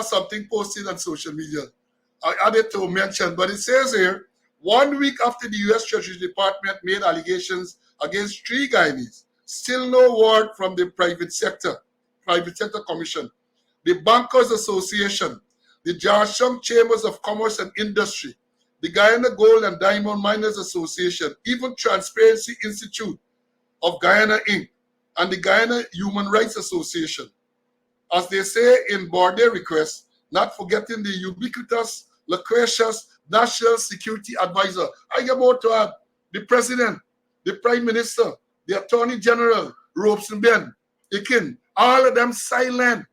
something posted on social media. I added to mention, but it says here, 1 week after the US Treasury Department made allegations against 3 Guyanese, still no word from the private sector commission, the Bankers Association, the Jarsham Chambers of Commerce and Industry, the Guyana Gold and Diamond Miners Association, even Transparency Institute of Guyana Inc., and the Guyana Human Rights Association. As they say in board request, not forgetting the ubiquitous, loquacious National Security Advisor. I get more to add. The President, the Prime Minister, the Attorney General, Robeson Ben, Ikin, all of them silent.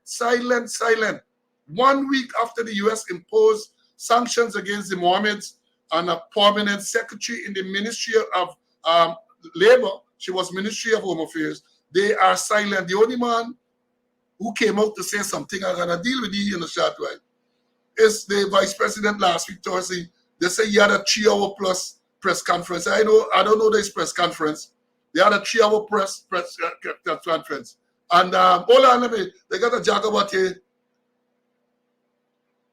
1 week after the U.S. imposed sanctions against the Mohammeds and a permanent secretary in the Ministry of Labor, she was Ministry of Home Affairs, they are silent. The only man who came out to say something, I'm going to deal with you in a short while, is the Vice President last week, Thursday. They say he had a 3-hour plus press conference. I don't know this press conference. They had a 3-hour press conference. And hold on, they got a jagabat here.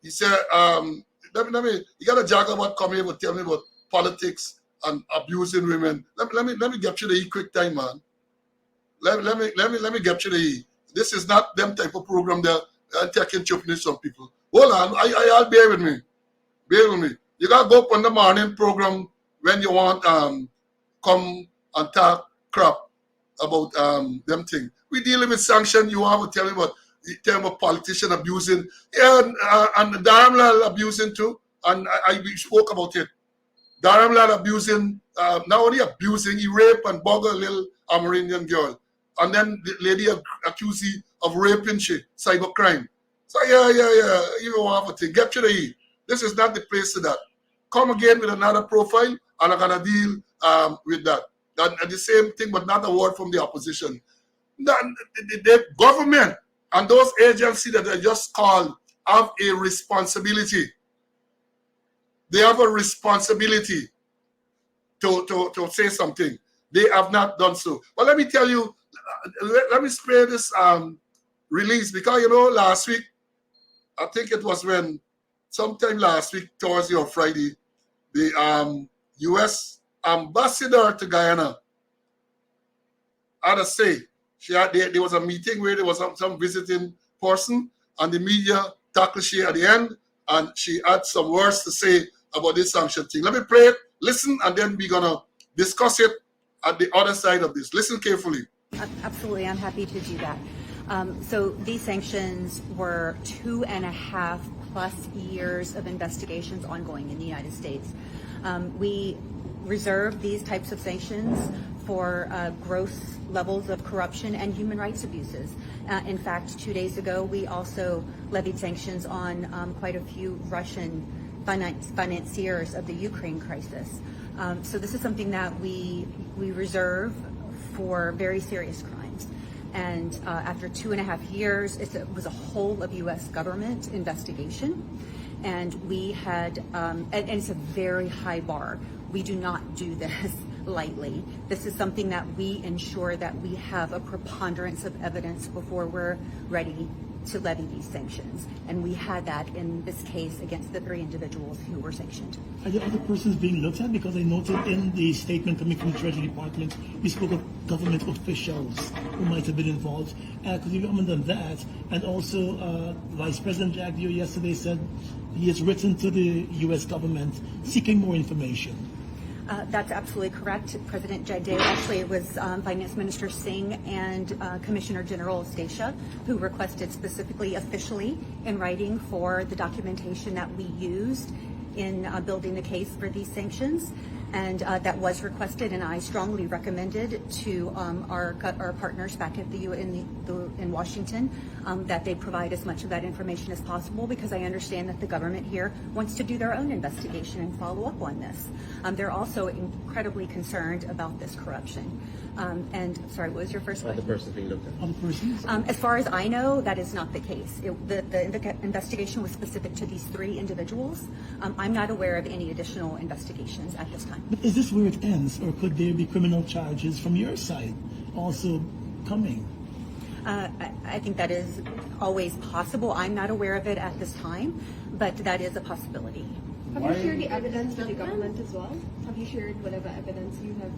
He said, you got a jagabat come here to tell me about politics and abusing women. Let me get you the quick time, man. Let me get you the. This is not them type of program that taking chopping some people. Hold on, I'll bear with me. Bear with me. You gotta go up on the morning program when you want come and talk crap about them things. We dealing with sanction. You have to tell me about politician abusing, and Dharamlal abusing too. And we spoke about it. Dharamlal abusing, not only abusing, he raped and bugged a little Amerindian girl. And then the lady accused him of raping cybercrime. So yeah, you don't have to get to the E. This is not the place to that. Come again with another profile, and I'm gonna deal with that. And the same thing, but not a word from the opposition. The government and those agencies that I just called have a responsibility. They have a responsibility to say something. They have not done so. But let me tell you, let me spare this release, because last week, I think it was sometime last week, Thursday or Friday, the US ambassador to Guyana had a say. There was a meeting where there was some visiting person, and the media tackled she at the end, and she had some words to say about this sanction thing. Let me play it, listen, and then we're going to discuss it at the other side of this. Listen carefully. Absolutely, I'm happy to do that. So these sanctions were 2.5+ years of investigations ongoing in the United States. We reserve these types of sanctions for gross levels of corruption and human rights abuses. In fact, 2 days ago, we also levied sanctions on quite a few Russian financiers of the Ukraine crisis. So this is something that we reserve for very serious crimes. And after 2.5 years, it was a whole of U.S. government investigation. And we had, and it's a very high bar. We do not do this lightly. This is something that we ensure that we have a preponderance of evidence before we're ready to levy these sanctions. And we had that in this case against the 3 individuals who were sanctioned. Are there other persons being looked at? Because I noted in the statement coming from the Treasury Department, we spoke of government officials who might have been involved. Could you comment on that? And also, Vice President Jagdeo yesterday said he has written to the U.S. government seeking more information. That's absolutely correct. President Jagdeo, actually it was Finance Minister Singh and Commissioner General Stacia who requested specifically officially in writing for the documentation that we used in building the case for these sanctions. And that was requested, and I strongly recommended to our partners back at in Washington that they provide as much of that information as possible, because I understand that the government here wants to do their own investigation and follow up on this. They're also incredibly concerned about this corruption. And sorry, what was your first question? The persons being looked at. Other persons? As far as I know, that is not the case. The investigation was specific to these 3 individuals. I'm not aware of any additional investigations at this time. But is this where it ends, or could there be criminal charges from your side also coming? I think that is always possible. I'm not aware of it at this time, but that is a possibility. Have you shared the evidence with the government as well? Have you shared whatever evidence you have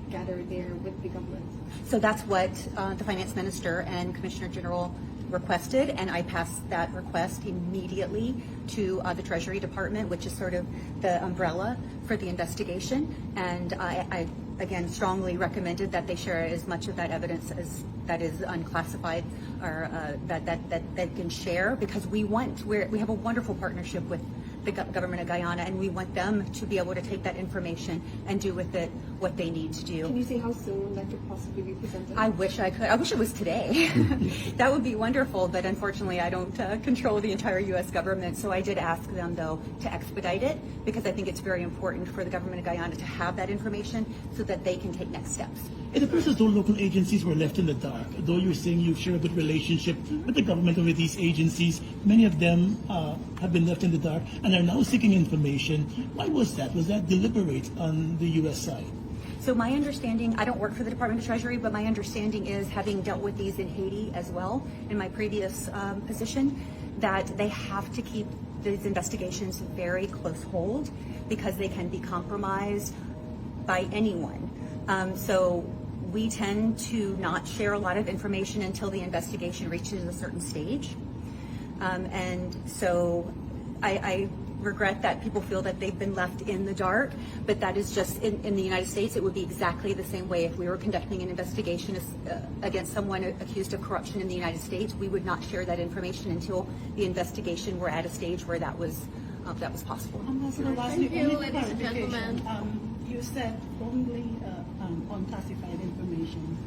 gathered there with the government? So that's what the finance minister and Commissioner General requested, and I passed that request immediately to the Treasury Department, which is sort of the umbrella for the investigation. And I again strongly recommended that they share as much of that evidence as that is unclassified or that they can share, because we have a wonderful partnership with the government of Guyana, and we want them to be able to take that information and do with it what they need to do. Can you say how soon that could possibly be presented? I wish I could. I wish it was today. That would be wonderful, but unfortunately I don't control the entire U.S. government, so I did ask them, though, to expedite it, because I think it's very important for the government of Guyana to have that information so that they can take next steps. It appears as though local agencies were left in the dark. Though you're saying you share a good relationship with the government and with these agencies, many of them have been left in the dark and are now seeking information. Why was that? Was that deliberate on the U.S. side? So my understanding, I don't work for the Department of Treasury, but my understanding is, having dealt with these in Haiti as well in my previous position, that they have to keep these investigations very close hold because they can be compromised by anyone. So we tend to not share a lot of information until the investigation reaches a certain stage. And so I regret that people feel that they've been left in the dark, but that is just in the United States. It would be exactly the same way if we were conducting an investigation against someone accused of corruption in the United States. We would not share that information until the investigation were at a stage where that was possible. Ambassador, lastly, ladies and gentlemen, you said only unclassified information.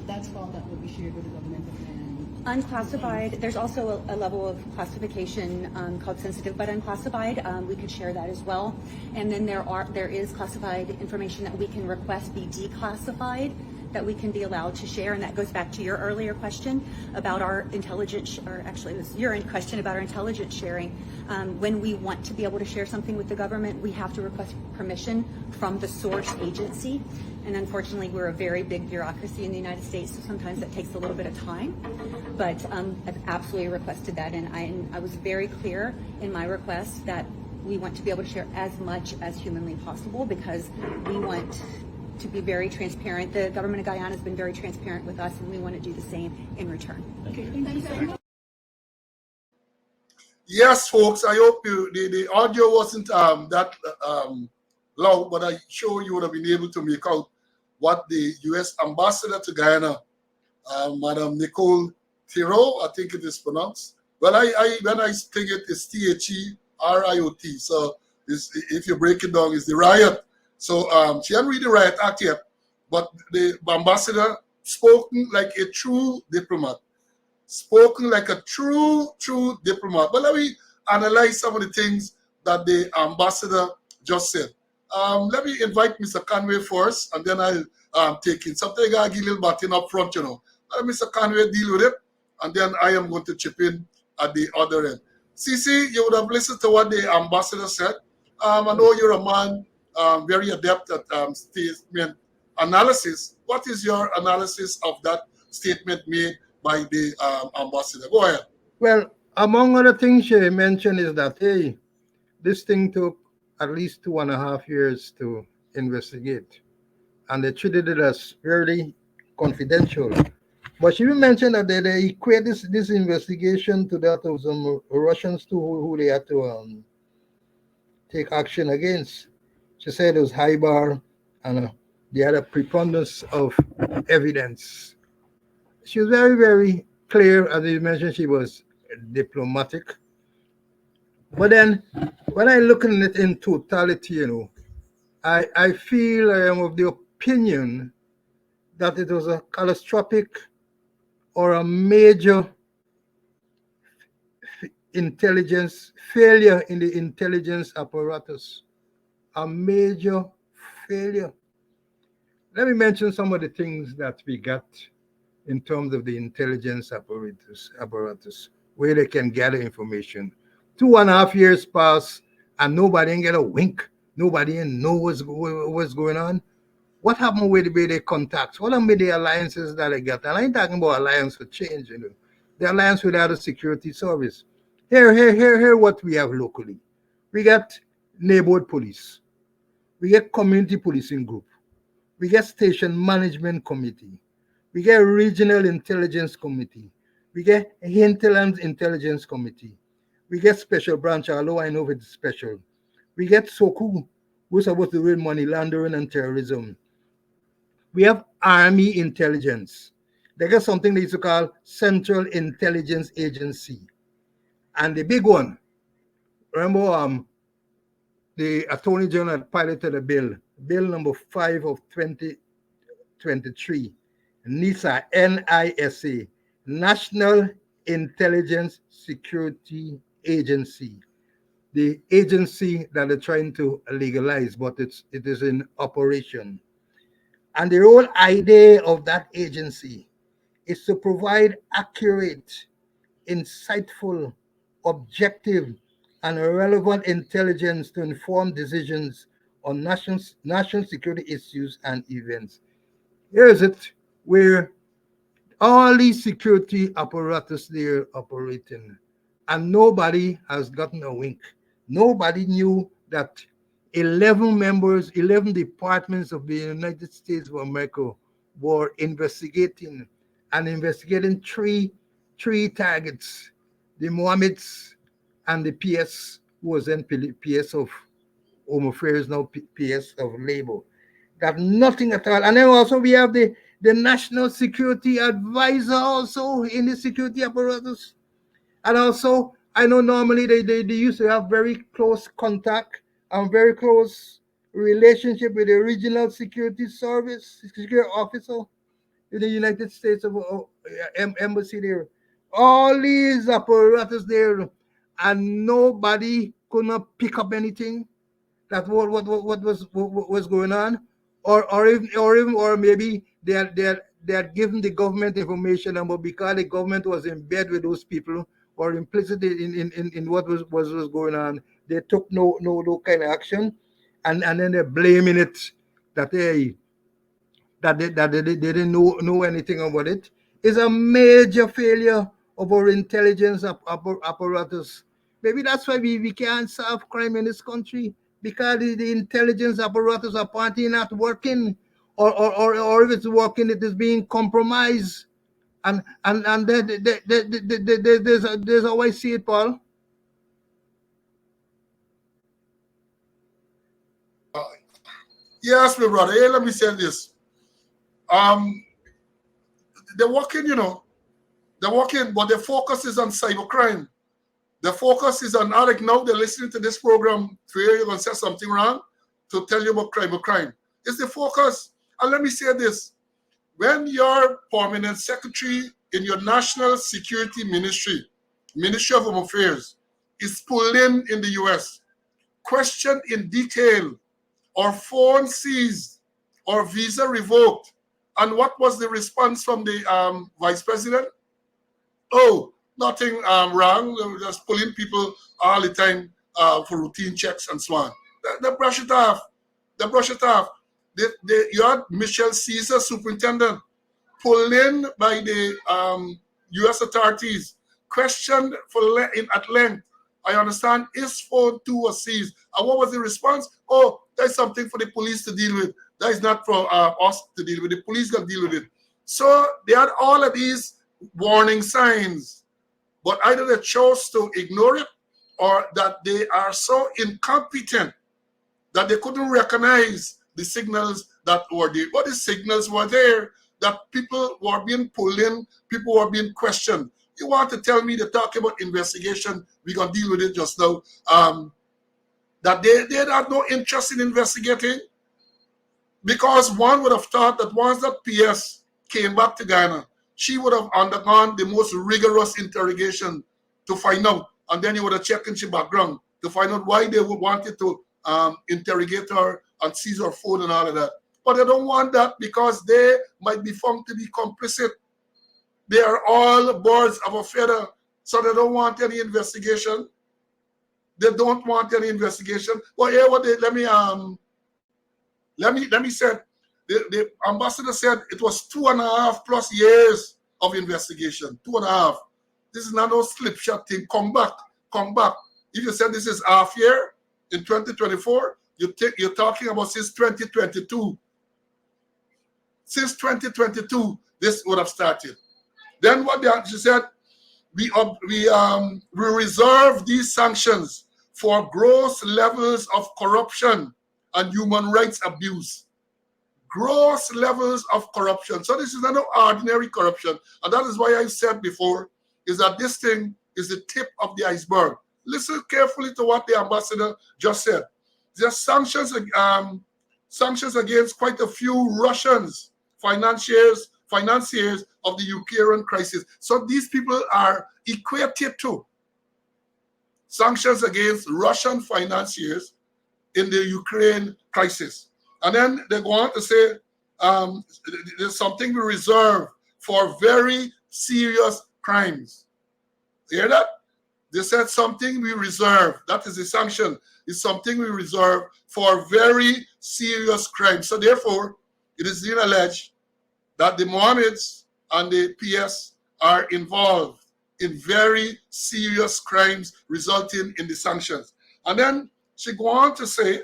That's all that will be shared with the government of Guyana. Unclassified. There's also a level of classification called sensitive but unclassified. We could share that as well. And then there is classified information that we can request be declassified, that we can be allowed to share. And that goes back to your earlier question about our intelligence, or actually it was your question about our intelligence sharing. When we want to be able to share something with the government, we have to request permission from the source agency. And unfortunately, we're a very big bureaucracy in the United States, so sometimes that takes a little bit of time. But I've absolutely requested that, and I was very clear in my request that we want to be able to share as much as humanly possible, because we want to be very transparent. The government of Guyana has been very transparent with us, and we want to do the same in return. Okay, thank you so much. Yes, folks, I hope the audio wasn't that loud, but I'm sure you would have been able to make out what the U.S. Ambassador to Guyana, Madam Nicole Theriot, I think it is pronounced. Well, when I think it is Theriot, so if you break it down, it's the riot. So she hadn't read the Riot Act yet, but the ambassador spoken like a true diplomat. Spoken like a true diplomat. But let me analyze some of the things that the ambassador just said. Let me invite Mr. Conway first, and then I'll take it. Sometimes I give a little baton up front, you know. Let Mr. Conway deal with it, and then I am going to chip in at the other end. Cece, you would have listened to what the ambassador said. I know you're a man very adept at statement analysis. What is your analysis of that statement made by the ambassador? Go ahead. Well, among other things she mentioned is that, hey, this thing took at least 2.5 years to investigate, and they treated it as very confidential. But she mentioned that they equate this investigation to that of some Russians too, who they had to take action against. She said it was high bar, and they had a preponderance of evidence. She was very, very clear. As you mentioned, she was diplomatic. But then, when I look at it in totality, you know, I feel I am of the opinion that it was a catastrophic or a major intelligence failure in the intelligence apparatus. A major failure. Let me mention some of the things that we got in terms of the intelligence apparatus, where they can gather information. 2.5 years pass and nobody ain't get a wink. Nobody ain't know what's going on. What happened with the contacts? What happened with the alliances that they got? And I ain't talking about alliance for change, you know. The alliance with other security service. Here, what we have locally. We got neighborhood police. We get community policing group. We get station management committee. We get regional intelligence committee. We get hinterland intelligence committee. We get special branch, although I know it's special. We get SOKU, who's supposed to read money laundering and terrorism. We have Army Intelligence. They got something they used to call Central Intelligence Agency. And the big one, remember the Attorney General piloted a bill number 5 of 2023, NISA, NISA, National Intelligence Security Agency, the agency that they're trying to legalize, but it is in operation. And the whole idea of that agency is to provide accurate, insightful, objective, and relevant intelligence to inform decisions on national security issues and events. Here is it, where all these security apparatus they're operating, and nobody has gotten a wink. Nobody knew that 11 members, 11 departments of the United States of America were investigating three targets: the Mohammeds and the PS, who was then PS of Home Affairs, now PS of Labor. That nothing at all. And then also we have the National Security Advisor also in the security apparatus. And also, I know normally they used to have very close contact and very close relationship with the regional security service, security officer in the United States of embassy there. All these apparatus there, and nobody could not pick up anything that what was going on, or maybe they had given the government information, but because the government was in bed with those people or implicit in what was going on, they took no kind of action, and then they're blaming it that they didn't know anything about it. Is a major failure of our intelligence apparatus. Maybe that's why we can't solve crime in this country, because the intelligence apparatus apparently not working, or if it's working, it is being compromised. And there's how I see it, Paul. Yes, my brother. Hey, let me say this. They're working, they're working, but their focus is on cybercrime. The focus is on Alec. Now they're listening to this program. Fear you're gonna say something wrong to tell you about crime. It's the focus. And let me say this: when your permanent secretary in your national security ministry, Ministry of Home Affairs, is pulled in the US, questioned in detail, or phone seized, or visa revoked, and what was the response from the vice president? Oh, nothing wrong. They're just pulling people all the time for routine checks and so on. They brush it off. They brush it off. You had Michelle Caesar, superintendent, pulled in by the U.S. authorities, questioned at length. I understand his phone too was seized. And what was the response? Oh, that's something for the police to deal with. That is not for us to deal with. The police got to deal with it. So they had all of these warning signs, but either they chose to ignore it, or that they are so incompetent that they couldn't recognize the signals that were there. But the signals were there, that people were being pulled in, people were being questioned. You want to tell me, they talk about investigation, we're going to deal with it just now, that they had no interest in investigating? Because one would have thought that once that PS came back to Ghana, she would have undergone the most rigorous interrogation to find out. And then you would have checked into her background to find out why they would wanted to interrogate her and seize her phone and all of that. But they don't want that because they might be found to be complicit. They are all birds of a feather, so they don't want any investigation. They don't want any investigation. Well, here, let me say, The ambassador said it was 2.5 plus years of investigation. 2.5. This is not no slipshot thing. Come back. If you said this is half year in 2024, you're talking about since 2022. Since 2022, this would have started. Then what she said, we reserve these sanctions for gross levels of corruption and human rights abuse. Gross levels of corruption. So this is not ordinary corruption. And that is why I said before, is that this thing is the tip of the iceberg. Listen carefully to what the ambassador just said. There are sanctions against quite a few Russians, financiers of the Ukrainian crisis. So these people are equated to sanctions against Russian financiers in the Ukraine crisis. And then they go on to say there's something we reserve for very serious crimes. You hear that? They said something we reserve. That is the sanction. Is something we reserve for very serious crimes. So therefore, it is being alleged that the Mohammeds and the PS are involved in very serious crimes resulting in the sanctions. And then she went on to say,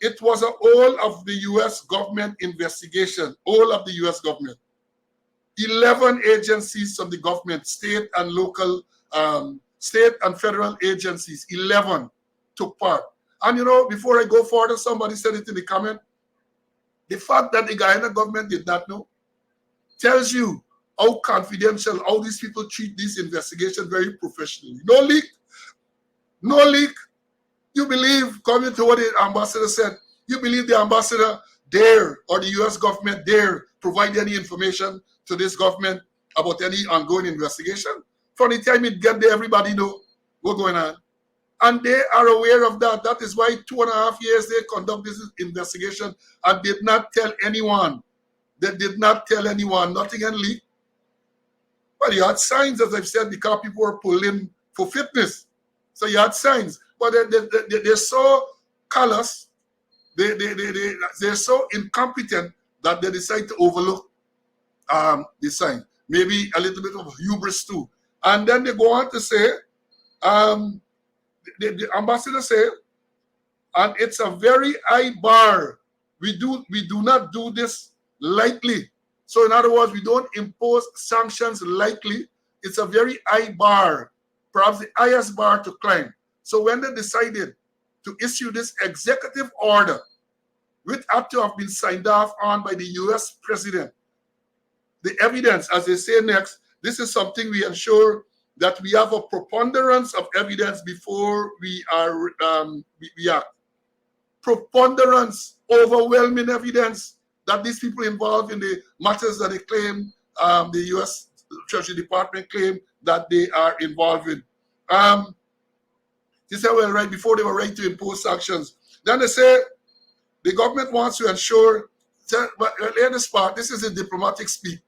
it was a whole of the U.S. government investigation, all of the U.S. government. 11 agencies of the government, state and local, state and federal agencies, 11 took part. And you know, before I go further, somebody said it in the comment, the fact that the Guyana government did not know tells you how confidential, how these people treat this investigation very professionally. No leak. You believe, coming to what the ambassador said, you believe the ambassador dare, or the U.S. government dare, provide any information to this government about any ongoing investigation? From the time it get there, everybody know what's going on. And they are aware of that. That is why 2.5 years they conduct this investigation and did not tell anyone. They did not tell anyone, nothing and leak. But you had signs, as I've said, because people were pulling for fitness. So you had signs. But they're so callous, they're so incompetent that they decide to overlook the sign. Maybe a little bit of hubris too. And then they go on to say, the ambassador said, and it's a very high bar. We do not do this lightly. So in other words, we don't impose sanctions lightly. It's a very high bar, perhaps the highest bar to climb. So when they decided to issue this executive order, which had to have been signed off on by the US president, the evidence, as they say next, this is something we ensure that we have a preponderance of evidence before we act. Preponderance, overwhelming evidence that these people involved in the matters that they claim, the US Treasury Department claim that they are involved in. They said, well, right before they were ready to impose sanctions. Then they say the government wants to ensure, but in this part, this is a diplomatic speak,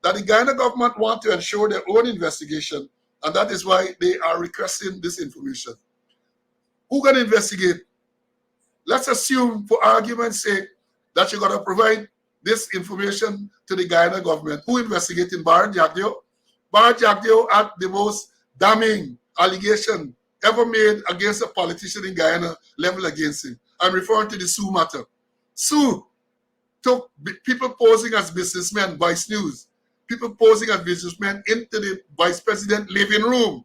that the Guyana government wants to ensure their own investigation, and that is why they are requesting this information. Who can investigate? Let's assume, for argument's sake, that you're going to provide this information to the Guyana government. Who investigating? Barra Jagdeo? Barra Jagdeo had the most damning allegation ever made against a politician in Guyana, leveled against him. I'm referring to the Sue matter. Sue took people posing as businessmen, Vice News, people posing as businessmen into the vice president living room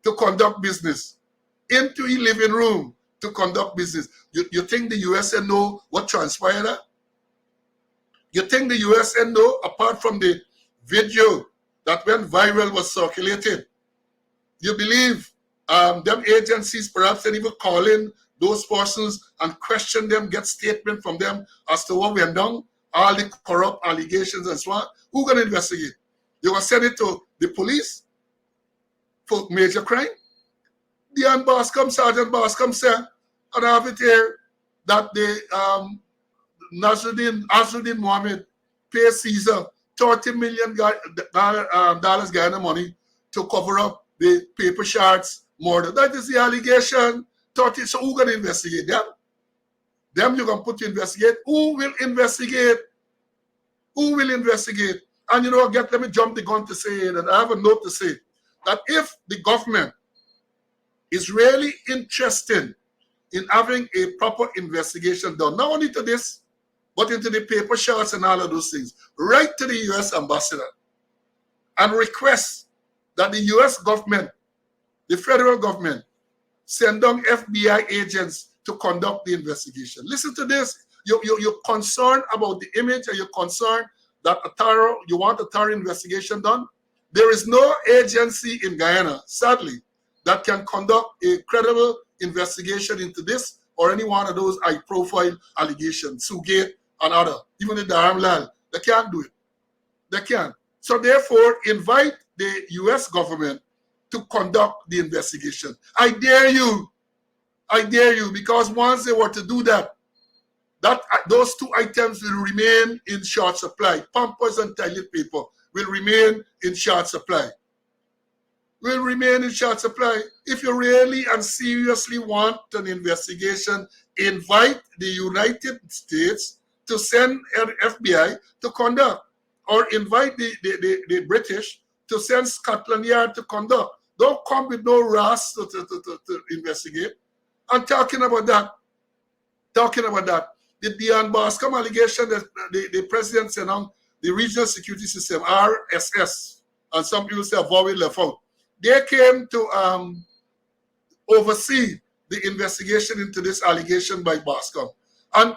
to conduct business. Into a living room to conduct business. You think the USN know what transpired? You think the USN know, apart from the video that went viral was circulated? You believe them agencies perhaps didn't even call in those persons and question them, get statement from them as to what we have done, all the corrupt allegations and so on? Who going to investigate? You going to send it to the police for major crime? The Sergeant Bascom said, and I have it here, that the Nasruddin Mohammed paid Caesar $30 million Guyana money to cover up the paper shards murder. That is the allegation. So who going to investigate them? Them you can put to investigate. Who will investigate? Who will investigate? And let me jump the gun to say that I have a note to say that if the government is really interested in having a proper investigation done, not only to this, but into the paper shots and all of those things, write to the US ambassador and request that the US government, the federal government, send down FBI agents to conduct the investigation. Listen to this. You're concerned about the image, and you're concerned that you want a thorough investigation done. There is no agency in Guyana, sadly, that can conduct a credible investigation into this or any one of those high-profile allegations, Sugate and other, even the Dharamlal. They can't do it. They can't. So therefore, invite the US government to conduct the investigation. I dare you. I dare you, because once they were to do that, those two items will remain in short supply. Pampers and toilet paper will remain in short supply. Will remain in short supply. If you really and seriously want an investigation, invite the United States to send an FBI to conduct, or invite the British to send Scotland Yard to conduct. Don't come with no RAS to investigate. I'm talking about that. The Dion Bascom allegation that the president sent on the regional security system, RSS, and some people say Vowel left out. They came to oversee the investigation into this allegation by Bascom. And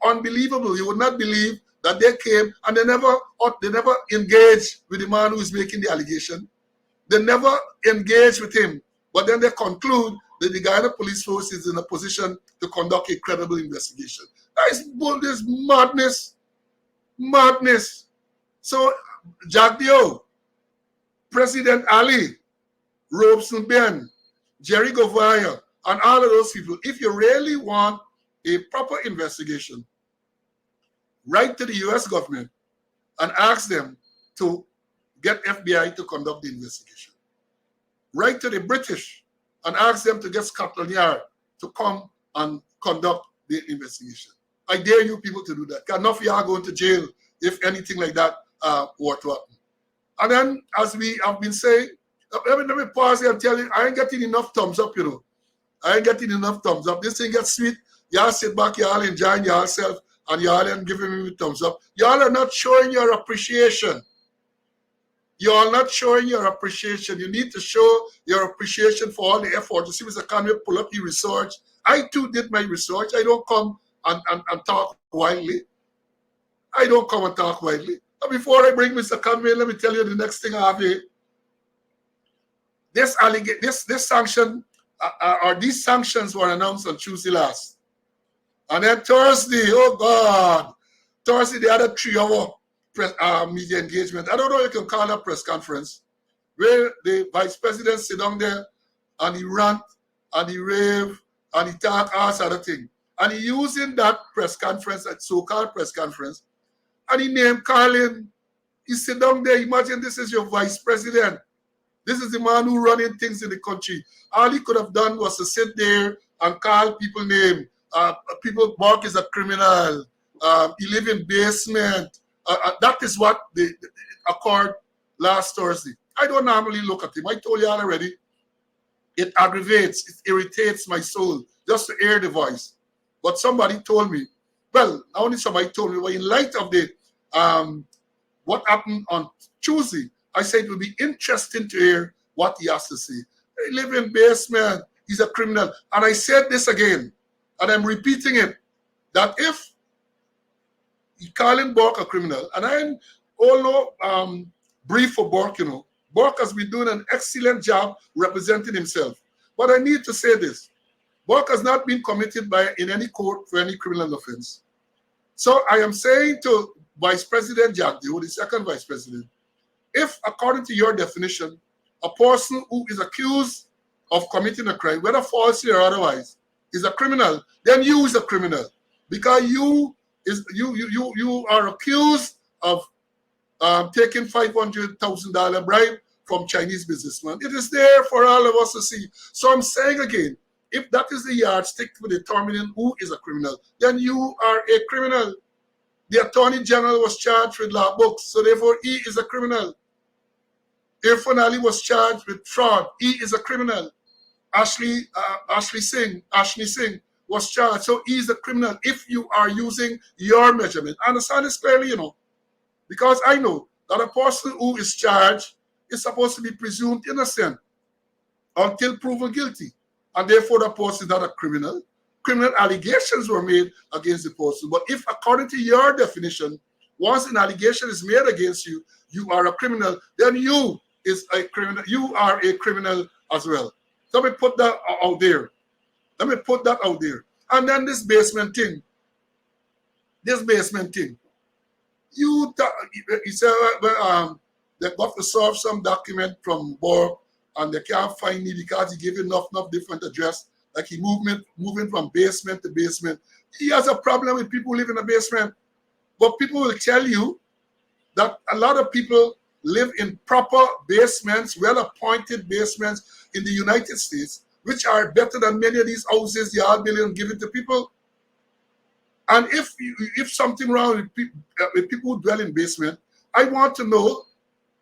unbelievable, you would not believe that they came and they never engaged with the man who is making the allegation. They never engaged with him. But then they conclude that the Guyana Police Force is in a position to conduct a credible investigation. That is madness. Madness. So, Jack Dio, President Ali, Robeson Ben, Jerry Govaya, and all of those people, if you really want a proper investigation, write to the US government and ask them to get FBI to conduct the investigation. Write to the British and ask them to get Scotland Yard to come and conduct the investigation. I dare you people to do that. Enough of you are going to jail if anything like that were to happen. And then, as we have been saying, let me pause here and tell you, I ain't getting enough thumbs up, I ain't getting enough thumbs up. This thing gets sweet. Y'all sit back, y'all enjoying yourself, and y'all ain't giving me thumbs up. Y'all are not showing your appreciation. You're not showing your appreciation. You need to show your appreciation for all the effort. You see, Mr. Conway, pull up your research. I too did my research. I don't come and talk wildly. I don't come and talk wildly. But before I bring Mr. Conway, let me tell you the next thing I have here. This sanction, or these sanctions were announced on Tuesday last. And then Thursday, oh God, Thursday they had a 3-hour media engagement. I don't know if you can call it a press conference, where the vice president sit down there and he rant and he rave and he talk all sort of thing. And he using that press conference, that so-called press conference, and he name calling. He sit down there. Imagine this is your vice president. This is the man who running things in the country. All he could have done was to sit there and call people name. People, Mark is a criminal. He live in basement. That is what occurred last Thursday. I don't normally look at him. I told you already. It aggravates, it irritates my soul just to hear the voice. But somebody told me, well, not only somebody told me, but in light of the what happened on Tuesday, I said it would be interesting to hear what he has to say. He live in basement. He's a criminal. And I said this again, and I'm repeating it, that if you calling Bork a criminal, and I'm all brief for Bork, Bork has been doing an excellent job representing himself. But I need to say this. Bork has not been committed in any court for any criminal offense. So I am saying to Vice President Jack Dio, the second Vice President, if, according to your definition, a person who is accused of committing a crime, whether falsely or otherwise, is a criminal, then you is a criminal. Because you are accused of taking $500,000 bribe from Chinese businessmen. It is there for all of us to see. So I'm saying again, if that is the yardstick for determining who is a criminal, then you are a criminal. The Attorney General was charged with law books, so therefore he is a criminal. Irfan Ali was charged with fraud, he is a criminal. Ashley Singh was charged, so he is a criminal if you are using your measurement. I understand this clearly, because I know that a person who is charged is supposed to be presumed innocent until proven guilty. And therefore, the person is not a criminal. Criminal allegations were made against the person. But if, according to your definition, once an allegation is made against you, you are a criminal, then you are a criminal as well. Let me put that out there. And then this basement thing. You said they got to solve some document from Borg and they can't find me because he gave enough different address. Like he moving from basement to basement. He has a problem with people who live in a basement. But people will tell you that a lot of people live in proper basements, well-appointed basements in the United States, which are better than many of these houses they are building and giving to people. And if something wrong with people who dwell in basement, I want to know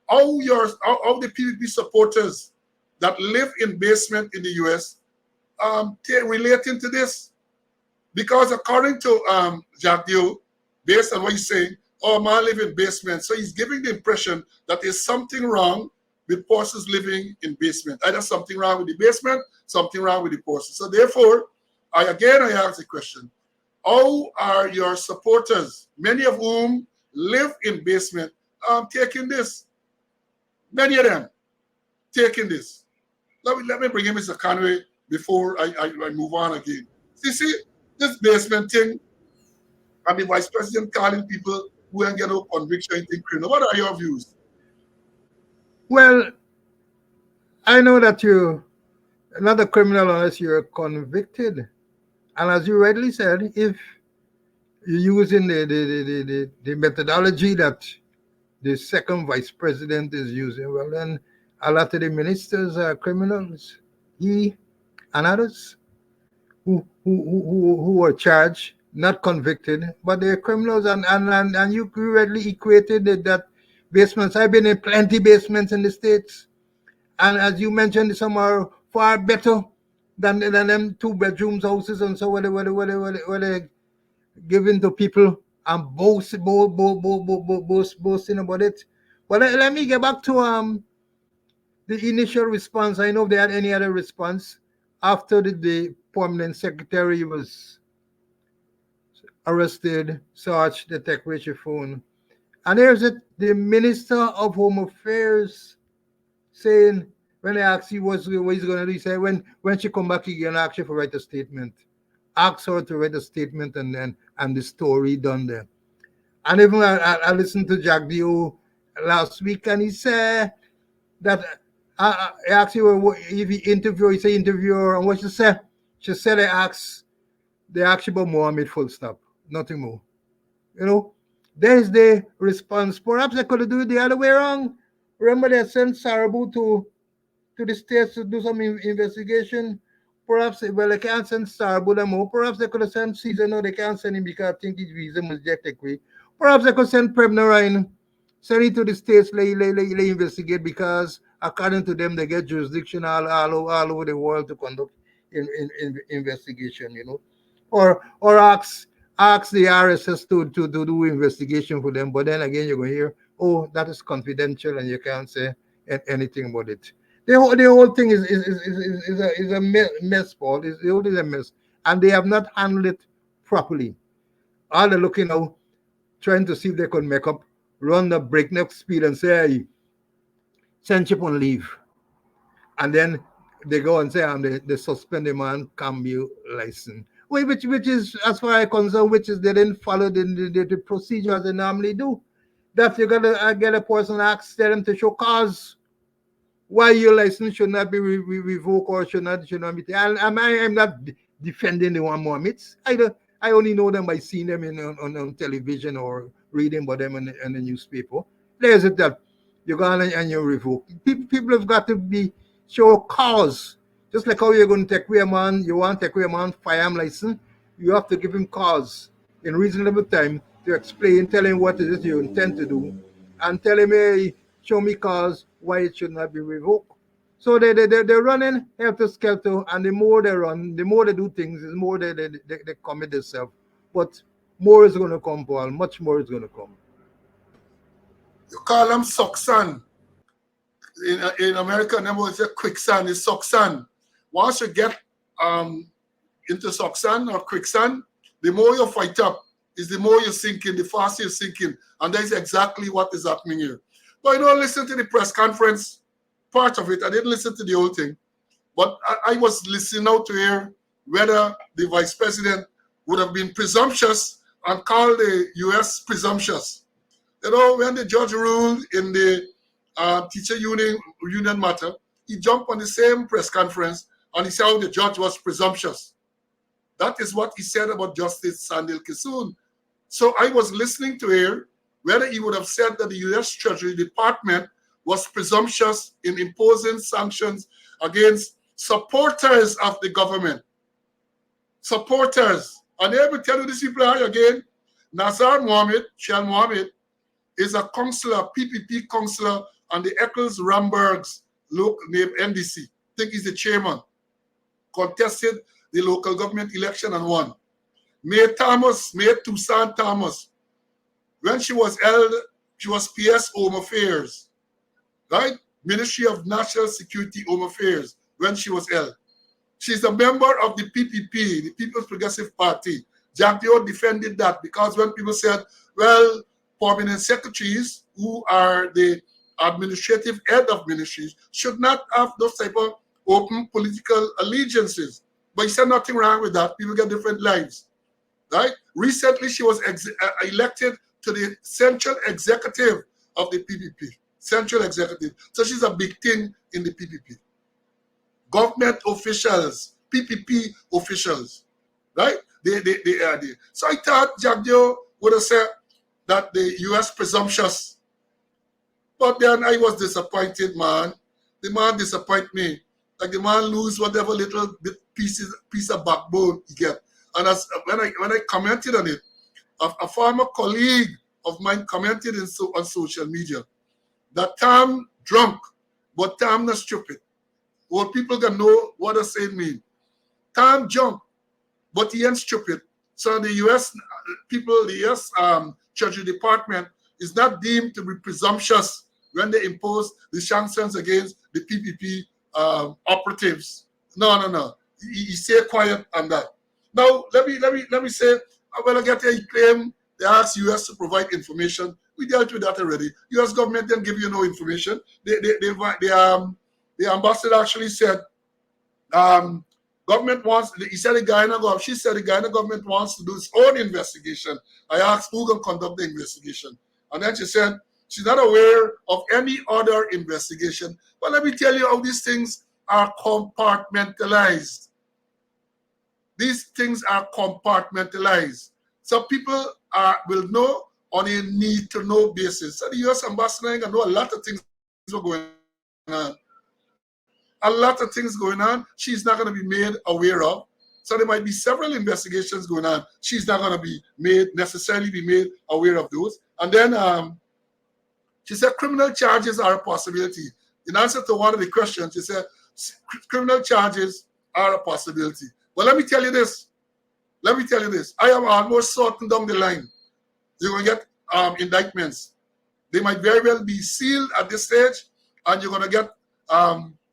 how the PVP supporters that live in basement in the US relating to this. Because according to Jack Dio, based on what he's saying, oh, man live in basement. So he's giving the impression that there's something wrong with persons living in basement. Either something wrong with the basement, something wrong with the person. So therefore, I ask the question, how are your supporters, many of whom live in basement, taking this? Many of them taking this. Let me bring in Mr. Conway before I move on again. See, this basement thing, and the vice president calling people who ain't get no conviction, anything criminal. What are your views? Well, I know that you're not a criminal unless you're convicted. And as you rightly said, if you're using the methodology that the second vice president is using, well, then a lot of the ministers are criminals. He and others who are charged, not convicted, but they're criminals. And you readily equated that basements. I've been in plenty basements in the States. And as you mentioned, some are far better than them 2 bedrooms houses and so where they given to people and boasting about it. But let me get back to the initial response. I know if they had any other response after the permanent secretary was arrested, searched, they take your phone. And there's it, the Minister of Home Affairs saying, when they ask you what he's going to do, he said, when she come back, he's going to ask you for write a statement. Ask her to write a statement and the story done there. And even I listened to Jack Dio last week, and he said that I asked you if he interview, he said interviewer, and what she said they asked you about Mohammed, full stop, nothing more. There's the response. Perhaps they could do it the other way around. Remember, they sent Sarabu to the States to do some investigation. Perhaps, well, they can't send Sarabu no more. Perhaps they could have sent Caesar. No, they can't send him because I think his visa was rejected. Perhaps they could send Prem Narayan, send him to the States, they investigate, because according to them, they get jurisdiction all over the world to conduct investigation, Or ask the RSS to do investigation for them. But then again, you're going to hear, oh, that is confidential and you can't say anything about it. The whole thing is a mess, Paul. The whole thing is a mess. And they have not handled it properly. All they're looking now, trying to see if they could make up, run the breakneck speed and say, hey, send chip on leave. And then they go and say, they suspend the man, cambio license. Which is, as far as I'm concerned, which is they didn't follow the procedure as they normally do. That you gotta get a person, ask them to show cause why your license should not be revoked or should not be. I'm not defending the one Mohammeds. I only know them by seeing them on television or reading about them in the newspaper. There's it that you go and you revoke. People have got to show cause Just like how you're going to take away a man, you want to take away a man's firearm license, you have to give him cause in reasonable time to explain, tell him what it is you intend to do, and tell him, hey, show me cause why it should not be revoked. So they're running helter skelter, and the more they run, the more they do things, the more they commit themselves. But more is going to come, Paul. Much more is going to come. You call them suction. In America, never say quicksand, it's suction. Once you get into suction or quicksand, the more you fight up, is the more you sink in, the faster you sink in. And that is exactly what is happening here. But listen to the press conference, part of it. I didn't listen to the whole thing. But I was listening out to hear whether the vice president would have been presumptuous and called the US presumptuous. When the judge ruled in the teacher union matter, he jumped on the same press conference and he said how the judge was presumptuous. That is what he said about Justice Sandil Kisoon. So I was listening to hear whether he would have said that the US Treasury Department was presumptuous in imposing sanctions against supporters of the government. Supporters. And they will tell you this people are again. Nazar Mohammed, Shell Mohammed, is a counselor, PPP counselor on the Eccles Ramberg's local name NDC. I think he's the chairman. Contested the local government election and won. Mayor Toussaint Thomas, when she was held, she was PS Home Affairs, right? Ministry of National Security Home Affairs, when she was held. She's a member of the PPP, the People's Progressive Party. Jack Dio defended that because when people said, well, permanent secretaries who are the administrative head of ministries should not have those type of open political allegiances. But he said nothing wrong with that. People get different lives, right? Recently, she was elected to the central executive of the PPP, central executive. So she's a big thing in the PPP. Government officials, PPP officials, right? They are there. So I thought Jagdio would have said that the U.S. presumptuous. But then I was disappointed, man. The man disappointed me. Like the man lose whatever little bit piece of backbone he get. And when I commented on it, a former colleague of mine commented on social media that Tom drunk, but Tom not stupid. Well, people can know what a saying mean. Tom drunk, but he ain't stupid. So the U.S. people, the U.S. Treasury Department is not deemed to be presumptuous when they impose the sanctions against the PPP operatives. No. He stay quiet on that. Now let me say, when I get a claim, they ask US to provide information. We dealt with that already. US government didn't give you no information. The ambassador actually said, government wants. He said the Guyana government. She said the Guyana government wants to do its own investigation. I asked who can conduct the investigation, and then she said she's not aware of any other investigation. But let me tell you how these things are compartmentalized. These things are compartmentalized. So people will know on a need-to-know basis. So the U.S. ambassador can know a lot of things are going on. A lot of things going on she's not going to be made aware of. So there might be several investigations going on. She's not going to be necessarily made aware of those. And then she said criminal charges are a possibility. In answer to one of the questions, she said criminal charges are a possibility. Well, let me tell you this. I am almost certain down the line you're going to get indictments. They might very well be sealed at this stage, and you're going to get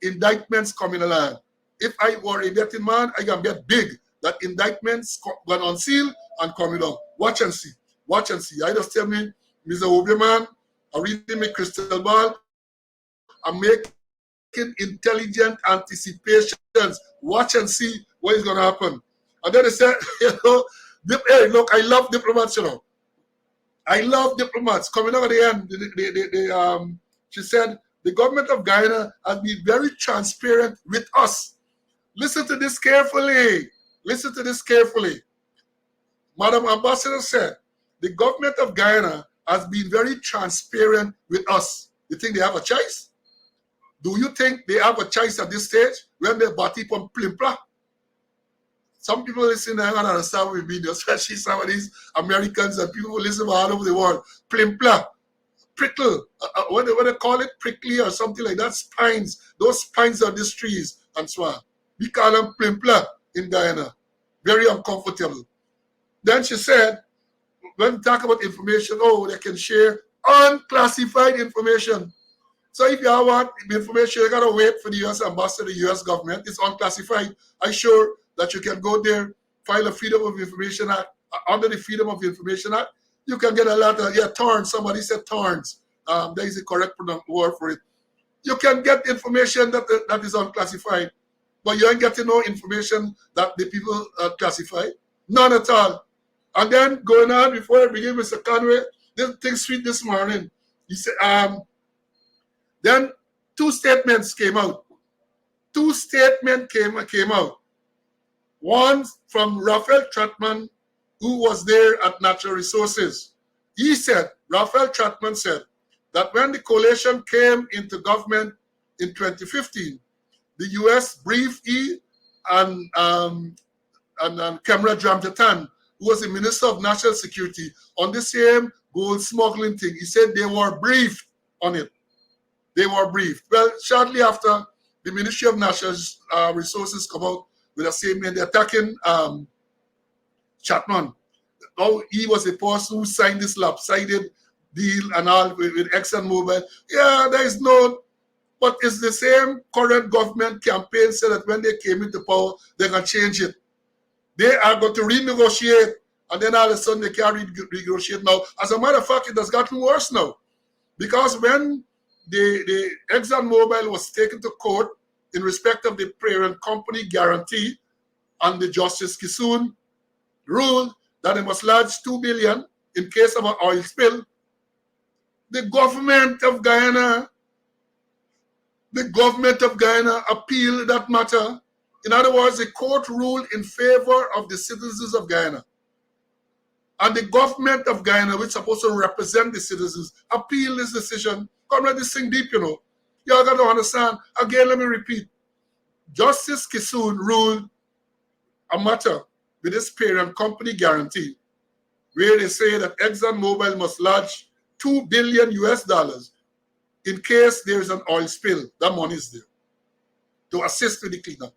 indictments coming along. If I were a betting man, I can bet big that indictments going on seal and coming on. Watch and see. I just tell me, Mr. Obeman, I'm reading my crystal ball. I'm making intelligent anticipations. Watch and see what is going to happen. And then they said, hey, look, I love diplomats, I love diplomats. Coming over the end, she said, the government of Guyana has been very transparent with us. Listen to this carefully. Madam Ambassador said, the government of Guyana has been very transparent with us. You think they have a choice? Do you think they have a choice at this stage when they body from plimpla? Some people listening and understand what we mean, especially some of these Americans and people who listen from all over the world. Plimpla, prickle, what they call it, prickly or something like that, spines. Those spines on these trees and so on. We call them plimpla in Guyana. Very uncomfortable. Then she said, when we talk about information, oh, they can share unclassified information. So if you want information, you gotta wait for the US ambassador, the US government. It's unclassified. I'm sure that you can go there, file a Freedom of Information Act. Under the Freedom of Information Act, you can get a letter. Yeah, torrents. Somebody said torrents. There is a correct word for it. You can get information that is unclassified, but you ain't getting no information that the people classify. None at all. And then going on, before I begin, Mr. Conway, this thing sweet this morning. He said, then two statements came out. Two statements came out. One from Raphael Trotman, who was there at Natural Resources. He said, Raphael Trotman said, that when the coalition came into government in 2015, the U.S. briefed he and Kemra Jamjatan, who was the Minister of National Security, on the same gold smuggling thing. He said they were briefed on it. They were briefed. Well, shortly after, the Ministry of National Resources come out with a statement attacking Chapman. Oh, he was the person who signed this lopsided deal and all with ExxonMobil. Yeah, there is no, but it's the same current government campaign said that when they came into power, they're going to change it. They are going to renegotiate, and then all of a sudden they can't renegotiate now. As a matter of fact, it has gotten worse now. Because when the ExxonMobil was taken to court in respect of the parent company guarantee, and the Justice Kissoon ruled that they must lodge $2 billion in case of an oil spill, the government of Guyana appealed that matter. In other words, the court ruled in favor of the citizens of Guyana. And the government of Guyana, which is supposed to represent the citizens, appealed this decision. Come let this thing deep, you know. Y'all got to understand. Again, let me repeat. Justice Kissoon ruled a matter with this parent company guarantee, where they say that ExxonMobil must lodge $2 billion in case there is an oil spill. That money is there to assist with the cleanup.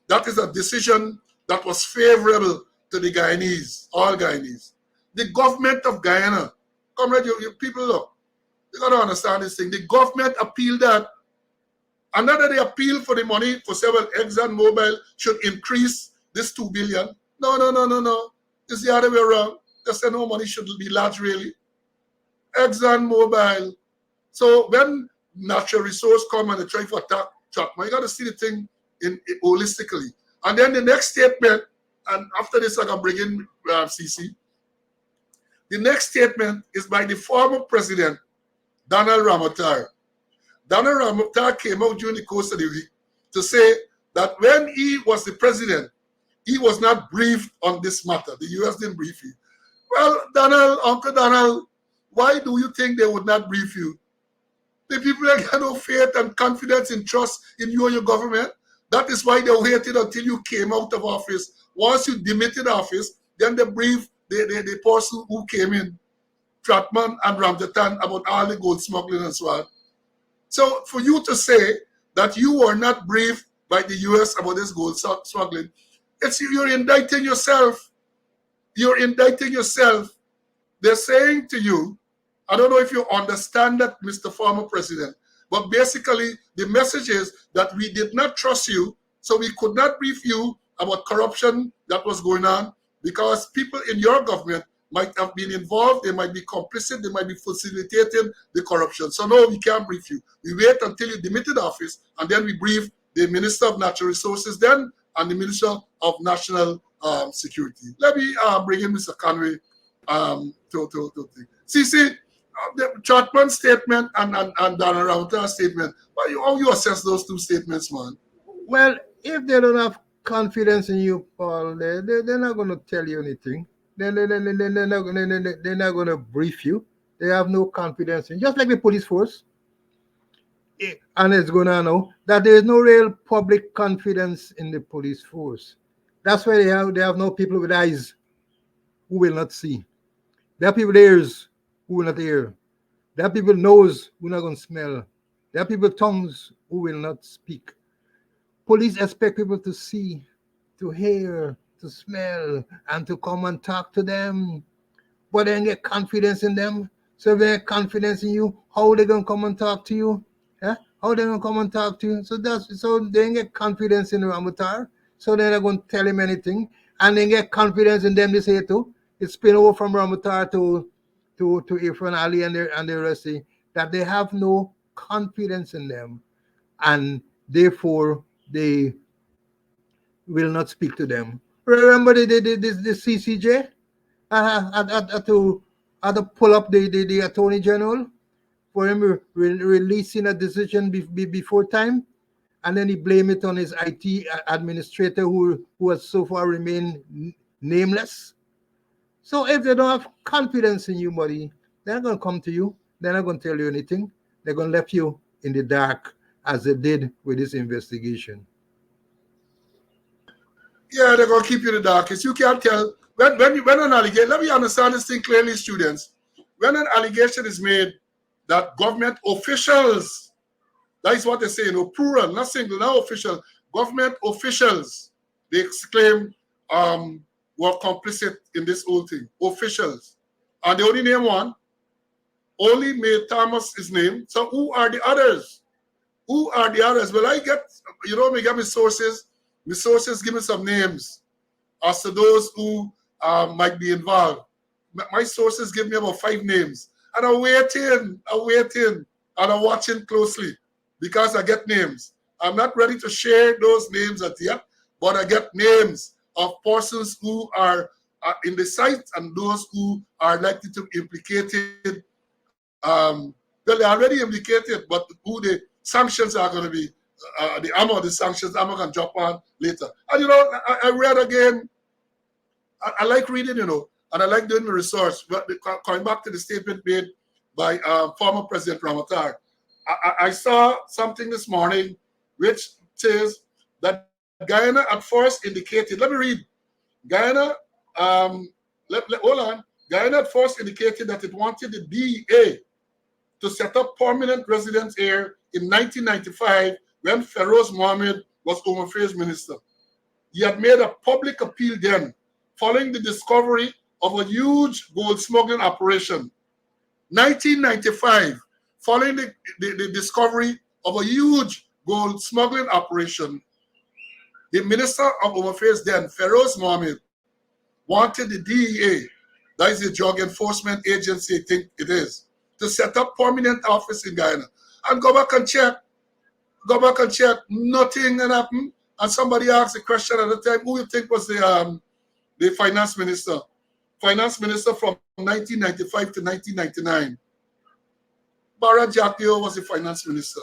That is a decision that was favorable to the Guyanese, all Guyanese. The government of Guyana, comrade, you people look, you got to understand this thing. The government appealed that. Another they appeal for the money for several ExxonMobil should increase this $2 billion. No. It's the other way around. They say no money should be large, really. ExxonMobil. So when natural resource come and they try to attack Chapman, you got to see the thing holistically. And then the next statement, and after this I can bring in CC. The next statement is by the former president, Donald Ramotar. Donald Ramotar came out during the course of the week to say that when he was the president, he was not briefed on this matter. The U.S. didn't brief him. Well, Donald, Uncle Donald, why do you think they would not brief you? The people that have no faith and confidence and trust in you and your government. That is why they waited until you came out of office. Once you demitted office, then they briefed the person who came in, Trotman and Ramjatan, about all the gold smuggling and so on. So for you to say that you were not briefed by the U.S. about this gold smuggling, you're indicting yourself. You're indicting yourself. They're saying to you, I don't know if you understand that, Mr. Former President, but basically the message is that we did not trust you, so we could not brief you about corruption that was going on because people in your government might have been involved, they might be complicit, they might be facilitating the corruption. So no, we can't brief you. We wait until you demitted office, and then we brief the Minister of Natural Resources then and the Minister of National Security. Let me bring in Mr. Conway to see the Trotman statement and Donald Ramotar's statement. How you assess those two statements, man? Well, if they don't have confidence in you, Paul, they're not going to tell you anything. They're not going to brief you. They have no confidence in you. Just like the police force. and it's going on now, that there is no real public confidence in the police force. That's why they have no people with eyes who will not see. There are people with ears who will not hear. There are people with nose who are not going to smell. There are people with tongues who will not speak. Police expect people to see, to hear, to smell, and to come and talk to them. But they don't get confidence in them. So if they get confidence in you, how they gonna come and talk to you? Yeah? How they gonna come and talk to you? So they don't get confidence in Ramutar. So they're not gonna tell him anything. And they get confidence in them, they say too. It's spin over from Ramutar to Irfan Ali and the rest, that they have no confidence in them. And therefore they will not speak to them. Remember the CCJ? Had to pull up the attorney general for him releasing a decision before time, and then he blamed it on his IT administrator who has so far remained nameless. So if they don't have confidence in you, buddy, they're not gonna come to you. They're not gonna tell you anything. They're gonna leave you in the dark as they did with this investigation. Yeah, they're gonna keep you in the darkest. You can't tell when an allegation. Let me understand this thing clearly, students. When an allegation is made that government officials, that is what they say, plural, not single, not official, government officials, they claim were complicit in this whole thing. Officials. And they only name one. Only May Thomas is named. So who are the others? Who are the others? Well, I get, me get my sources. My sources give me some names as to those who might be involved. My sources give me about 5 names. And I'm waiting, and I'm watching closely because I get names. I'm not ready to share those names at yet, but I get names of persons who are in the site and those who are likely to be implicated. Well, they're already implicated, but who the sanctions are going to be, the amount of the sanctions I'm going to drop on later. And I read again. I like reading, and I like doing the research. But coming back to the statement made by former President Ramatar, I saw something this morning which says that Guyana at first indicated. Let me read. Guyana, hold on. Guyana at first indicated that it wanted the DEA to set up permanent residence here in 1995 when Feroz Mohammed was Home Affairs Minister. He had made a public appeal then, following the discovery of a huge gold smuggling operation. 1995, following the discovery of a huge gold smuggling operation, the Minister of Home Affairs then, Feroz Mohammed, wanted the DEA, that is the Drug Enforcement Agency, I think it is, to set up permanent office in Guyana. And go back and check, nothing had happened. And somebody asked a question at the time, who you think was the finance minister? Finance minister from 1995 to 1999. Barra Jacquio was the finance minister.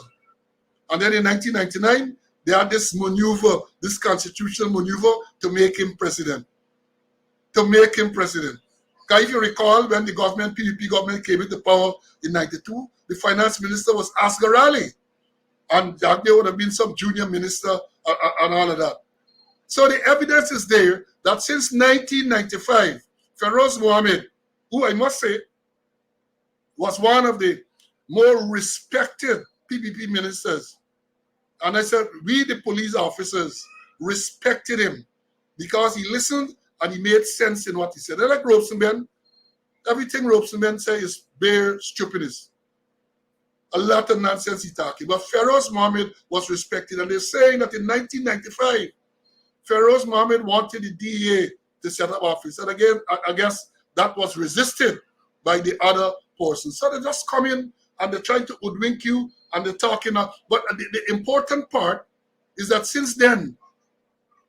And then in 1999, they had this maneuver, this constitutional maneuver to make him president. Because if you recall, when the government, PDP government came into power in 92, the finance minister was Asghar Ali. And Jacquio would have been some junior minister and all of that. So the evidence is there that since 1995, Feroz Mohammed, who I must say was one of the more respected PPP ministers, and I said, we the police officers respected him because he listened and he made sense in what he said. And like Robeson, everything Robeson said is bare stupidness. A lot of nonsense he talking. But Feroz Mohammed was respected. And they're saying that in 1995, Feroz Mohammed wanted the DEA to set up office. And again, I guess that was resisted by the other person. So they just come in and they're trying to hoodwink you and they're talking. But the important part is that since then,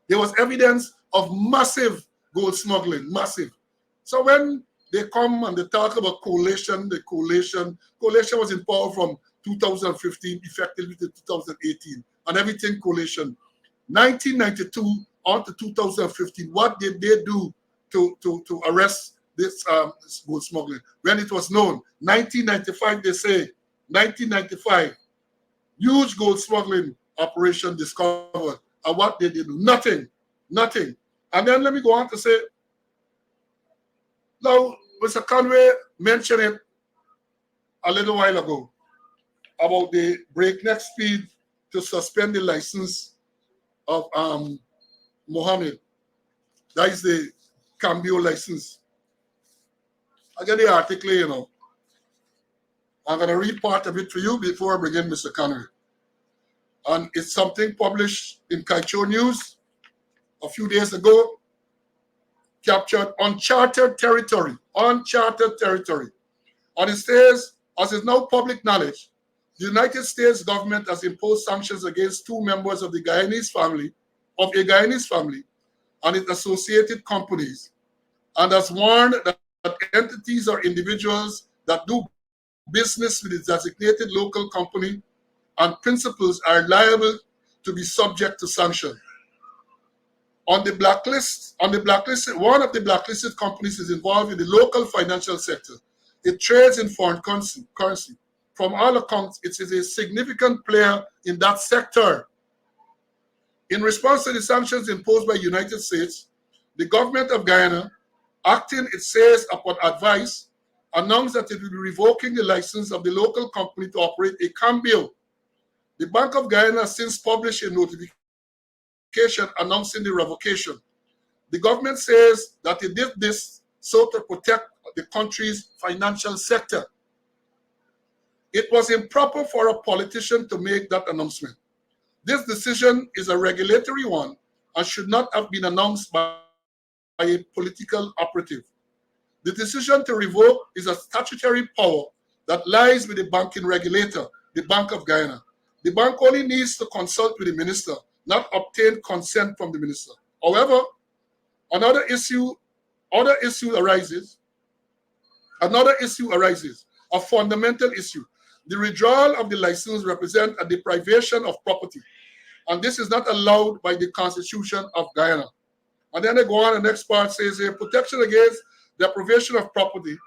there was evidence of massive gold smuggling, massive. So when they come and they talk about coalition was in power from 2015 effectively to 2018, and everything coalition. 1992 on to 2015, what did they do to arrest this gold smuggling? When it was known, 1995, they say, 1995, huge gold smuggling operation discovered. And what did they do? Nothing. Nothing. And then let me go on to say, now, Mr. Conway mentioned it a little while ago about the breakneck speed to suspend the license of Mohammed. That is the Cambio license. I get the article, you know. I'm going to read part of it for you before I begin, Mr. Conway. And it's something published in Kaicho News a few days ago, captured uncharted territory. Uncharted territory. And it says, as is now public knowledge, the United States government has imposed sanctions against 2 members of the Guyanese family, and its associated companies, and has warned that entities or individuals that do business with its designated local company and principals are liable to be subject to sanction. On the blacklist, one of the blacklisted companies is involved in the local financial sector. It trades in foreign currency. From all accounts, it is a significant player in that sector. In response to the sanctions imposed by the United States, the government of Guyana, acting, it says, upon advice, announced that it will be revoking the license of the local company to operate a Cambio. The Bank of Guyana has since published a notification announcing the revocation. The government says that it did this so to protect the country's financial sector. It was improper for a politician to make that announcement. This decision is a regulatory one and should not have been announced by a political operative. The decision to revoke is a statutory power that lies with the banking regulator, the Bank of Guyana. The bank only needs to consult with the minister, not obtain consent from the minister. However, another issue arises, a fundamental issue. The withdrawal of the license represents a deprivation of property, and this is not allowed by the Constitution of Guyana. And then they go on, the next part says here, protection against deprivation of property,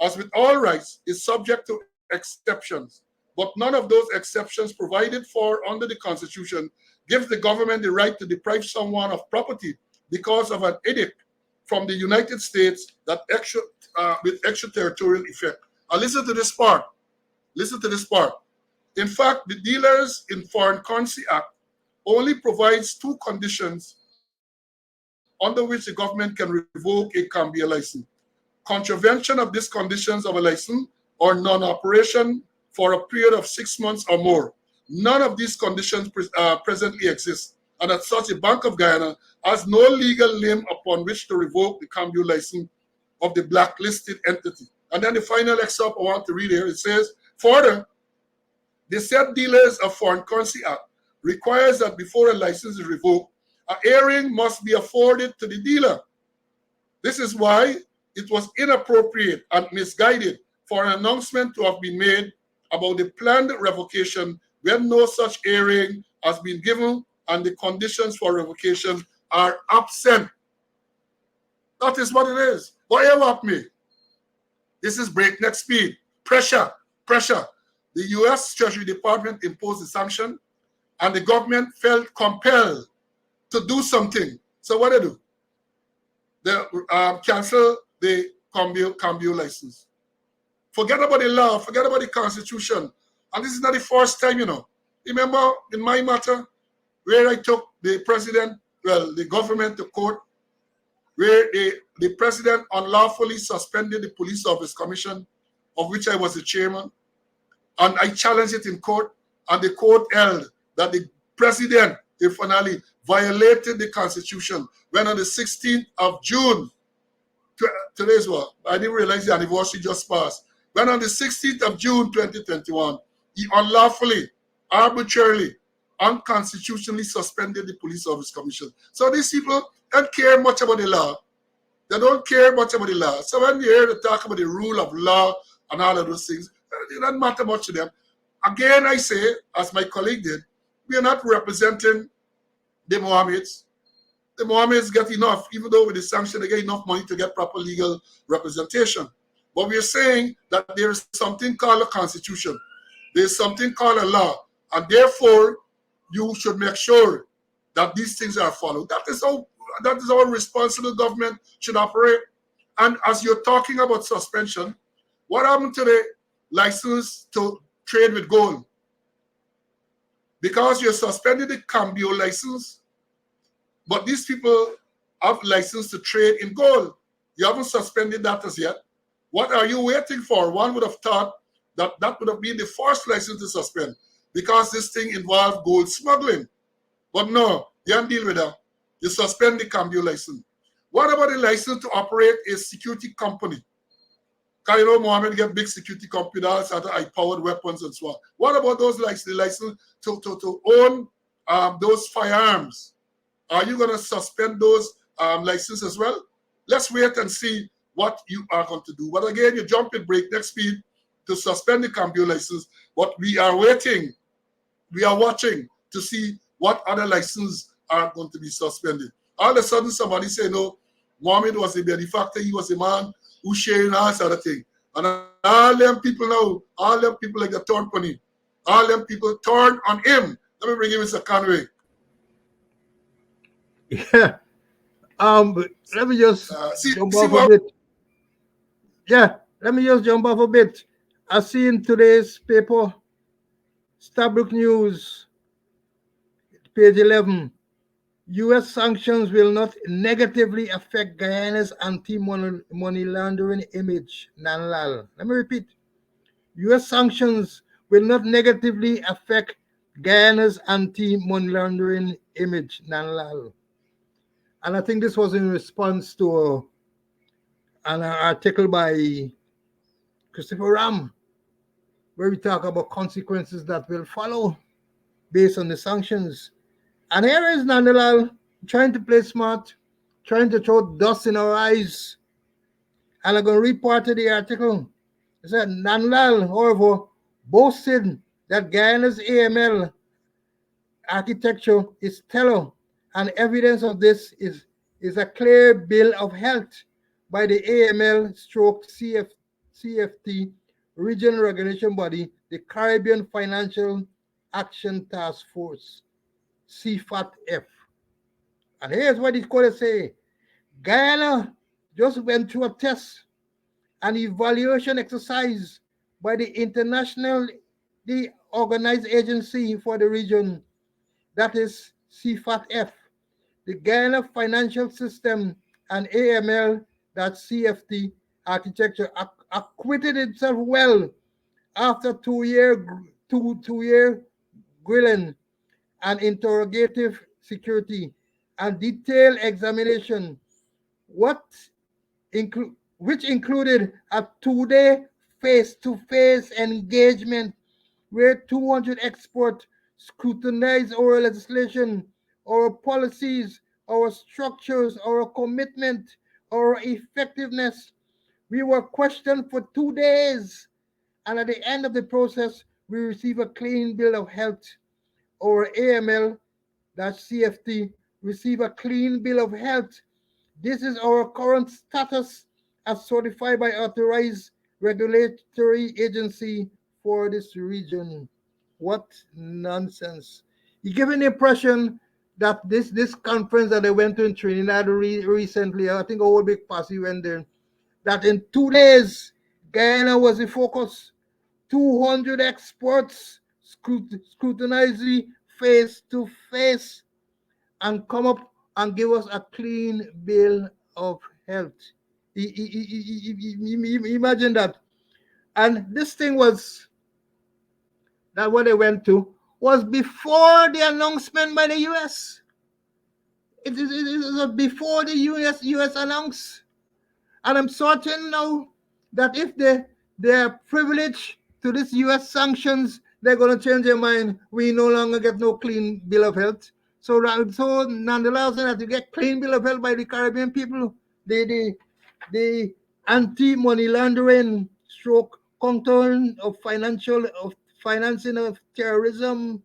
as with all rights, is subject to exceptions, but none of those exceptions provided for under the Constitution gives the government the right to deprive someone of property because of an edict from the United States that with extraterritorial effect. Now listen to this part. Listen to this part. In fact, the Dealers in Foreign Currency Act only provides 2 conditions under which the government can revoke a Cambio license: contravention of these conditions of a license or non-operation for a period of 6 months or more. None of these conditions presently exist, and as such, the Bank of Guyana has no legal limb upon which to revoke the Cambio license of the blacklisted entity. And then the final excerpt I want to read here, it says, further, the said Dealers of Foreign Currency Act requires that before a license is revoked, a hearing must be afforded to the dealer. This is why it was inappropriate and misguided for an announcement to have been made about the planned revocation when no such hearing has been given and the conditions for revocation are absent. That is what it is. But hear what me. This is breakneck speed. Pressure. The US Treasury Department imposed the sanction, and the government felt compelled to do something. So what they do? They cancel the Cambio license. Forget about the law, forget about the Constitution. And this is not the first time, you know. Remember in my matter, where I took the government to court, where the president unlawfully suspended the Police Service Commission, of which I was the chairman, and I challenged it in court, and the court held that the president, finally, violated the Constitution when on the 16th of June, today's what? I didn't realize the anniversary just passed. When on the 16th of June 2021, he unlawfully, arbitrarily, unconstitutionally suspended the Police Service Commission. So these people don't care much about the law. They don't care much about the law. So when you hear them talk about the rule of law and all of those things, it doesn't matter much to them. Again, I say, as my colleague did, we are not representing the Mohammeds. The Mohammeds get enough, even though with the sanction, they get enough money to get proper legal representation. But we are saying that there is something called a constitution. There is something called a law. and therefore you should make sure that these things are followed. That is how a responsible government should operate. And as you're talking about suspension, what happened to the license to trade with gold? Because you're suspending the cambio license, but these people have license to trade in gold. You haven't suspended that as yet. What are you waiting for? One would have thought that that would have been the first license to suspend, because this thing involved gold smuggling. But no, you don't deal with that. You suspend the cambio license. What about the license to operate a security company? Because you know Mohammed get big security company that has high-powered weapons and so on. What about those licenses? The license to own those firearms? Are you going to suspend those licenses as well? Let's wait and see what you are going to do. But again, you jump in breakneck speed to suspend the cambio license. But we are waiting. We are watching to see what other licenses are going to be suspended. All of a sudden, somebody say, no, Mohammed was the benefactor. He was the man who sharing all sort of thing. And all them people now, all them people like the turn pony, all them people turn on him. Let me bring him Mr. Conway. Yeah. Let me just jump off a what, bit. Yeah, let me just jump off a bit. I see in today's paper, Stabrook News, page 11. U.S. sanctions will not negatively affect Guyana's anti-money laundering image, Nanlal. Let me repeat. U.S. sanctions will not negatively affect Guyana's anti-money laundering image, Nanlal. And I think this was in response to an article by Christopher Ram, where we talk about consequences that will follow based on the sanctions. And here is Nandalal trying to play smart, trying to throw dust in our eyes. And I'm going to read part of the article. It said, Nandalal, however, boasted that Guyana's AML architecture is stellar, and evidence of this is a clear bill of health by the AML stroke CFT regional regulation body, the Caribbean Financial Action Task Force, CFATF. And here's what it's going to say. Guyana just went through a test, an evaluation exercise by the the organized agency for the region, that is CFATF, the Guyana Financial System and AML, that CFT architecture acquitted itself well after two-year grilling and interrogative security and detailed examination, which included a 2-day face-to-face engagement where 200 experts scrutinized our legislation, our policies, our structures, our commitment, our effectiveness. We were questioned for 2 days, and at the end of the process, we received a clean bill of health. Our AML, that CFT, receive a clean bill of health. This is our current status as certified by authorized regulatory agency for this region. What nonsense. You give an impression that this conference that they went to in Trinidad recently, I think all big posse went there, that in 2 days, Guyana was the focus. 200 experts scrutinizing face to face and come up and give us a clean bill of health. Imagine that. And this thing was that what they went to was before the announcement by the US. It was before the US announced. And I'm certain now that if they are privileged to this US sanctions, they're going to change their mind. We no longer get no clean bill of health. So nonetheless, that you get clean bill of health by the Caribbean people, the anti-money laundering stroke countering of financing of terrorism,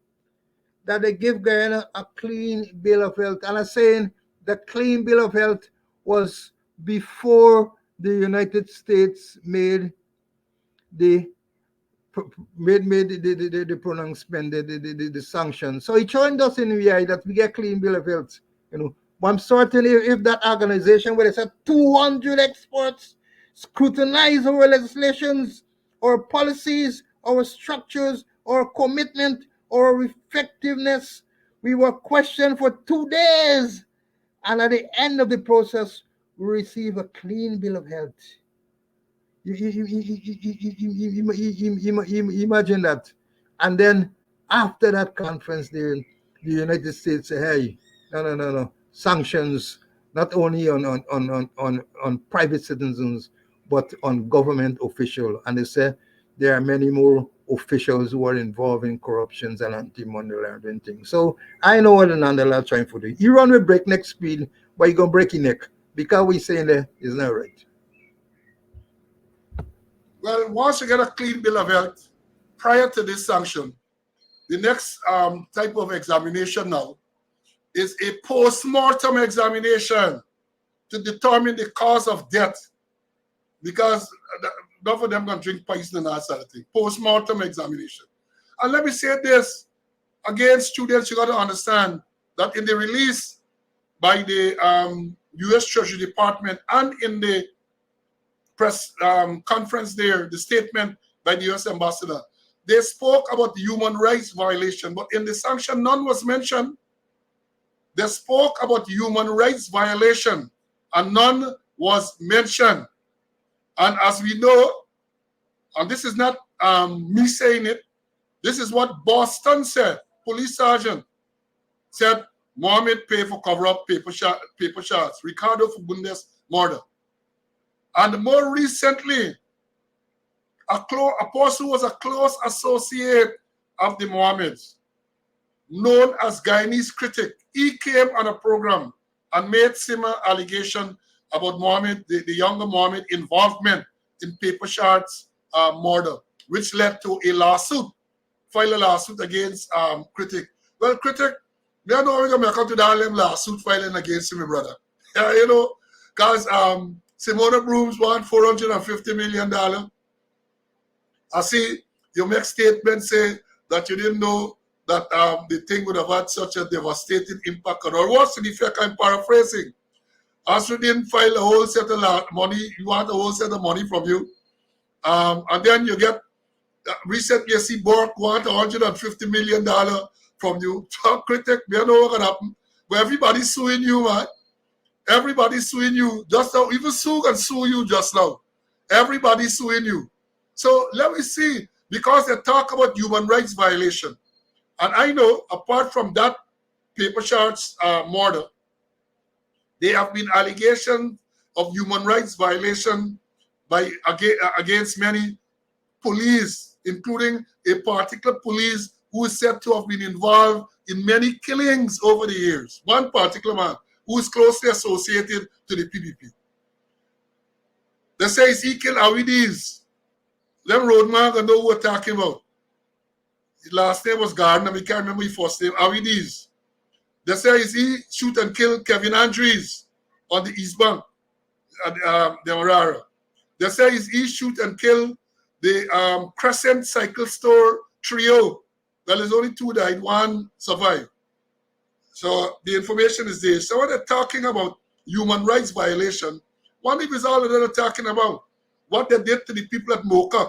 that they give Guyana a clean bill of health. And I'm saying the clean bill of health was before the United States made the made the pronouncement, the sanctions. So it joined us in the eye that we get clean bill of health. You know, but I'm certain if that organization where they said 200 experts scrutinize our legislations, our policies, our structures, our commitment, our effectiveness, we were questioned for 2 days, and at the end of the process, we receive a clean bill of health. Imagine that. And then after that conference, the United States say, hey, no. Sanctions not only on private citizens, but on government officials. And they say there are many more officials who are involved in corruptions and anti-money laundering things. So I know what the Nandala are trying to do. You run with breakneck speed, but you're going to break your neck. Because we saying there is not right. Well, once you get a clean bill of health, prior to this sanction, the next type of examination now is a post-mortem examination to determine the cause of death. Because none of them going to drink poison and that sort of thing. Post-mortem examination. And let me say this, again, students, you got to understand that in the release by the US Treasury Department and in the press conference there, the statement by the US ambassador, they spoke about the human rights violation, but in the sanction, none was mentioned. They spoke about human rights violation, and none was mentioned. And as we know, and this is not me saying it, this is what Boston said, police sergeant said, Mohammed paid for cover-up paper shots, Ricardo Fagundes murder. And more recently, a person who was a close associate of the Mohammeds, known as Guyanese critic, he came on a program and made similar allegation about Mohammed, the younger Mohammed, involvement in paper shots murder, which led to a lawsuit, file a lawsuit against critic. Well, critic, we don't know how we're going to make up to that lawsuit filing against him, my brother. Yeah, you know, because Simona Brooms want $450 million. I see your next statement say that you didn't know that the thing would have had such a devastating impact on our what's the effect. I'm paraphrasing. As you didn't file a whole set of money, you want a whole set of money from you. And then you get, recently you see Bork want $150 million from you. Talk critic, we don't know what's going to happen. But everybody's suing you, man. Everybody's suing you just now. Even Sue can sue you just now. Everybody's suing you. So let me see, because they talk about human rights violation. And I know, apart from that paper shots murder, there have been allegations of human rights violation against many police, including a particular police who is said to have been involved in many killings over the years. One particular man who is closely associated to the PPP. They say he killed Awidis. Them roadman can know who we're talking about. His last name was Gardner, we can't remember his first name, Awidis. They say he shoot and kill Kevin Andrews on the East Bank, Demerara. They say he shoot and kill the Crescent Cycle Store trio. Well, there's only two died, one survived. So the information is there. So when they're talking about human rights violation, one of is all that they're talking about what they did to the people at Mocha.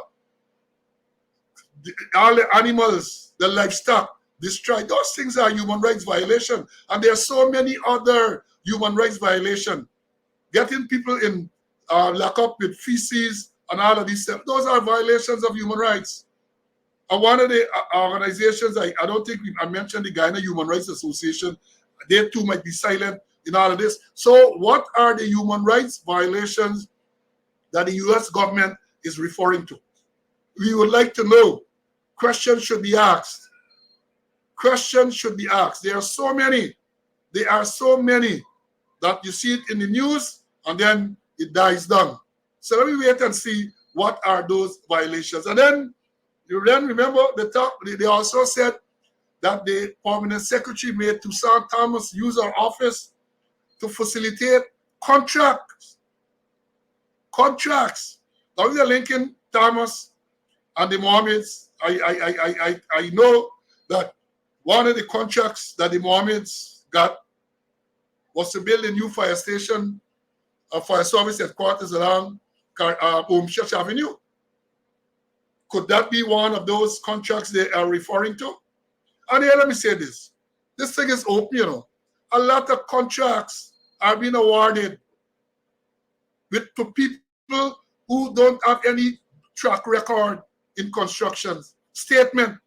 All the animals, the livestock, destroyed. Those things are human rights violation. And there are so many other human rights violations. Getting people in lock up with feces and all of these stuff. Those are violations of human rights. And one of the organizations, I don't think I mentioned the Guyana Human Rights Association. They too might be silent in all of this. So what are the human rights violations that the U.S. government is referring to? We would like to know. Questions should be asked. Questions should be asked. There are so many. There are so many that you see it in the news and then it dies down. So let me wait and see what are those violations. And then you then remember they also said that the permanent secretary made Toussaint Thomas use her office to facilitate contracts. Now we are linking Thomas And the Mohammeds, I know that one of the contracts that the Mohammeds got was to build a new fire station, fire service headquarters along Church Avenue. Could that be one of those contracts they are referring to? And here, let me say this. This thing is open, you know. A lot of contracts are being awarded to people who don't have any track record in construction. Statement.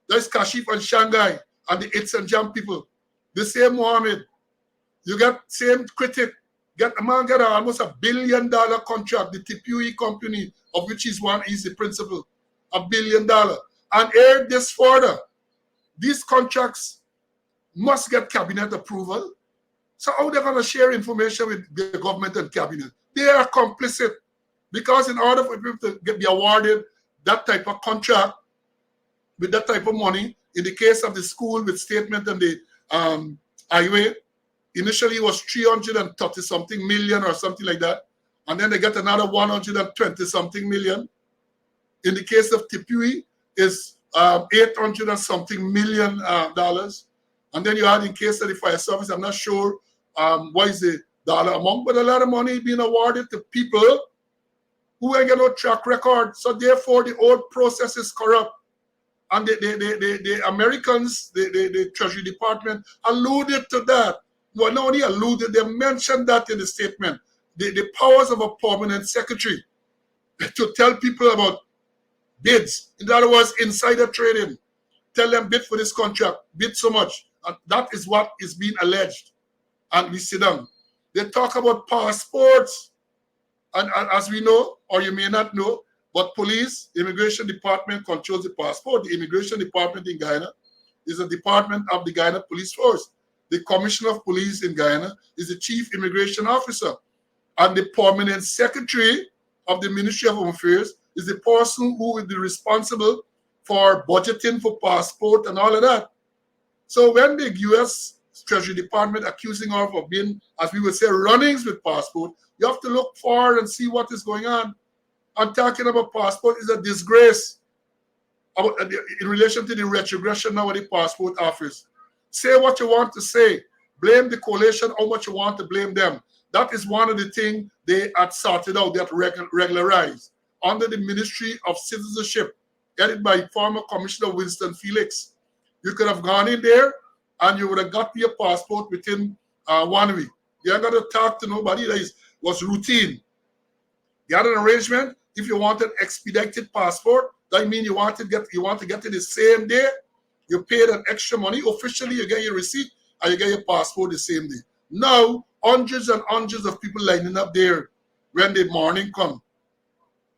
That's Kashif and Shanghai and the It's and Jam people. The same Mohammed. You get same critic. A man got almost $1 billion contract, the TPUE company, of which he's the principal. $1 billion. And here this further. These contracts must get cabinet approval. So how they're going to share information with the government and cabinet? They are complicit. Because in order for people to be awarded that type of contract with that type of money, in the case of the school with statement and the highway, initially it was 330 something million or something like that. And then they get another 120 something million. In the case of TPUE, is 800 and something million dollars. And then you had in case of the fire service, I'm not sure what is the dollar amount, but a lot of money being awarded to people who ain't got no track record. So therefore the old process is corrupt. And the Americans, the Treasury Department alluded to that. Well, not only alluded, they mentioned that in the statement. The powers of a permanent secretary to tell people about bids. In other words, insider trading. Tell them bid for this contract, bid so much. And that is what is being alleged. And we sit down. They talk about passports. And as we know, or you may not know, but police, immigration department controls the passport. The immigration department in Guyana is a department of the Guyana Police Force. The commissioner of police in Guyana is the chief immigration officer. And the permanent secretary of the Ministry of Home Affairs is the person who will be responsible for budgeting for passport and all of that. So when the US Treasury Department accusing her of being, as we would say, runnings with passport, you have to look forward and see what is going on. And talking about passport is a disgrace in relation to the retrogression now of the passport office. Say what you want to say. Blame the coalition how much you want to blame them. That is one of the things they had sorted out, they had regularized under the Ministry of Citizenship, headed by former Commissioner Winston Felix. You could have gone in there and you would have got your passport within 1 week. You ain't got to talk to nobody. That was routine. You had an arrangement. If you wanted expedited passport, that means you want to get it the same day. You paid an extra money. Officially, you get your receipt and you get your passport the same day. Now, hundreds and hundreds of people lining up there when the morning come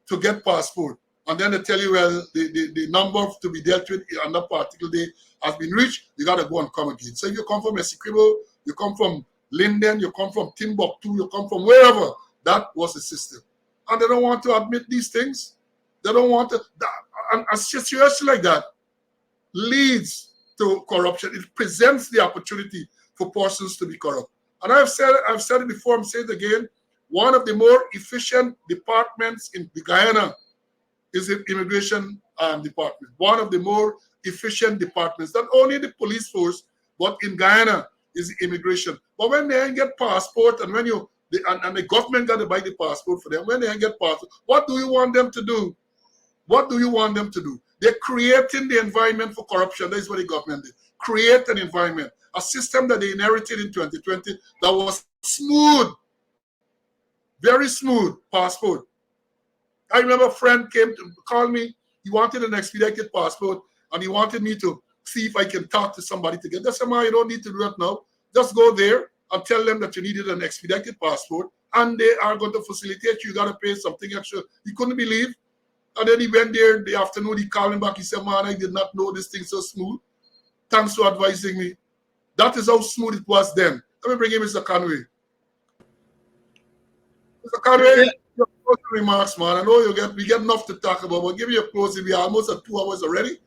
to get passport. And then they tell you, well, the number to be dealt with on that particular day has been reached. You got to go and come again. So if you come from Essequibo, you come from Linden, you come from Timbuktu, you come from wherever, that was the system. And they don't want to admit these things. They don't want to. A situation like that leads to corruption. It presents the opportunity for persons to be corrupt. And I've said it before, I'm saying it again, one of the more efficient departments in Guyana is the immigration department. One of the more efficient departments, not only the police force, but in Guyana is the immigration. But when they ain't get passport and when the government got to buy the passport for them, when they ain't get passport, what do you want them to do? What do you want them to do? They're creating the environment for corruption. That is what the government did. Create an environment, a system that they inherited in 2020 that was smooth, very smooth passport. I remember a friend came to call me. He wanted an expedited passport and he wanted me to see if I can talk to somebody to get that. I said, man, you don't need to do that now. Just go there and tell them that you needed an expedited passport and they are going to facilitate you. You got to pay something extra. He couldn't believe. And then he went there in the afternoon. He called me back. He said, man, I did not know this thing so smooth. Thanks for advising me. That is how smooth it was then. Let me bring in Mr. Conway. Mr. Conway, your closing remarks, man. I know we get enough to talk about, but give me a closing. We are almost at 2 hours already,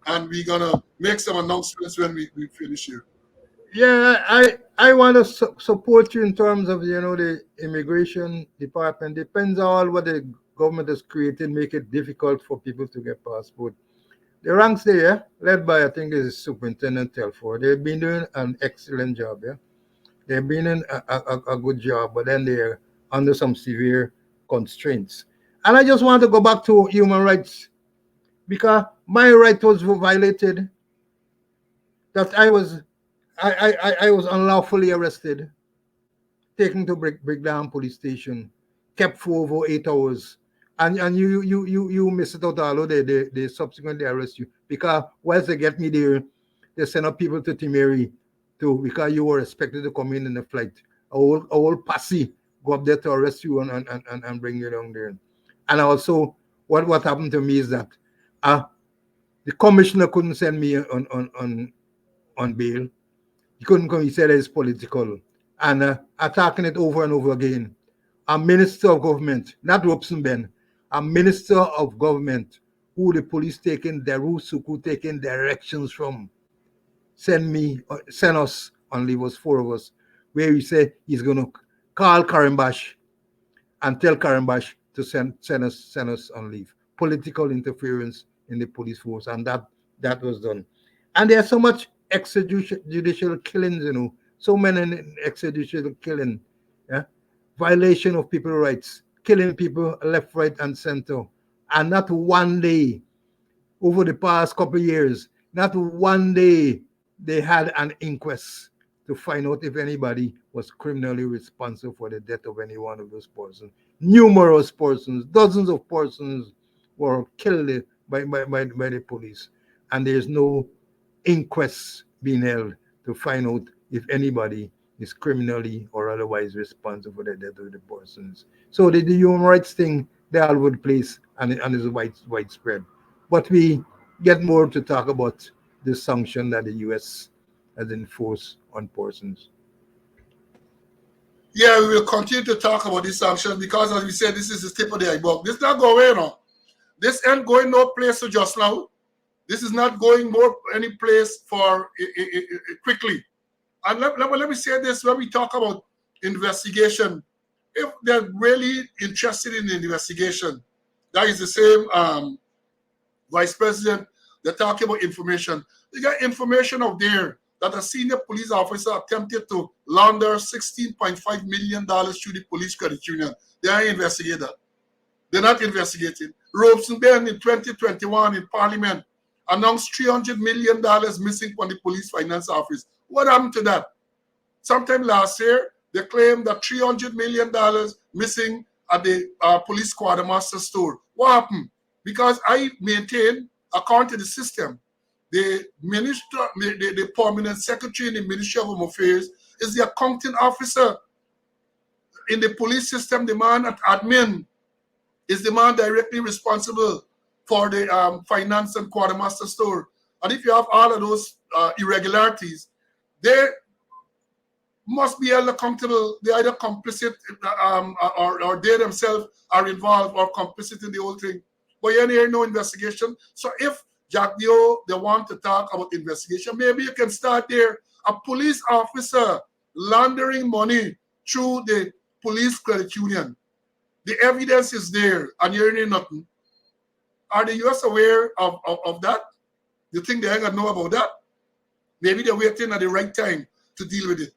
and we're going to make some announcements when we finish here. Yeah, I want to support you in terms of, the immigration department. Depends on what the government has created make it difficult for people to get passport. The ranks there, led by I think is Superintendent Telford, they've been doing an excellent job. Yeah, they've been doing a good job, but then they're under some severe constraints. And I just want to go back to human rights because my right was violated. That I was unlawfully arrested, taken to Brickdown police station, kept for over 8 hours. And you miss it out, although they subsequently arrest you. Because once they get me there, they send up people to Timeri too, because you were expected to come in the flight. A whole posse go up there to arrest you and bring you down there. And also, what happened to me is that the commissioner couldn't send me on bail. He couldn't come. He said it's political. And attacking it over and over again. A minister of government, not Robson Ben, a minister of government who the police taking Derusuku taking directions from, send us on leave, was 4 of us, where he said he's gonna call Karimbash and tell Karimbash to send us on leave. Political interference in the police force, and that was done. And there's so much extrajudicial killings, so many extrajudicial killing, yeah, violation of people's rights, killing people left, right, and center, and not one day over the past couple of years, not one day they had an inquest to find out if anybody was criminally responsible for the death of any one of those persons. Numerous persons, dozens of persons were killed by the police, and there's no inquests being held to find out if anybody is criminally or otherwise responsible for the death of the persons. So the human rights thing, they're all over the place and is widespread. But we get more to talk about the sanction that the US has enforced on persons. Yeah, we will continue to talk about these sanctions because, as we said, this is the tip of the iceberg. This is not going on. This ain't going no place to just now. This is not going any place for quickly. And let me say this when we talk about investigation. If they're really interested in the investigation, that is the same vice president, they're talking about information. They got information out there that a senior police officer attempted to launder $16.5 million through the police credit union. They are investigating. They're not investigating. Robson Ben in 2021 in Parliament announced $300 million missing from the police finance office. What happened to that? Sometime last year, they claimed that $300 million missing at the police quartermaster store. What happened? Because I maintain, according to the system, the minister, the permanent secretary in the Ministry of Home Affairs is the accounting officer. In the police system, the man at admin is the man directly responsible for the finance and quartermaster store. And if you have all of those irregularities, they must be held accountable. They're either complicit or they themselves are involved or complicit in the whole thing. But you ain't hear no investigation. So if Jack Dio, they want to talk about investigation, maybe you can start there. A police officer laundering money through the police credit union. The evidence is there and you're hearing nothing. Are the US aware of that? You think they ain't gonna know about that? Maybe they're waiting at the right time to deal with it.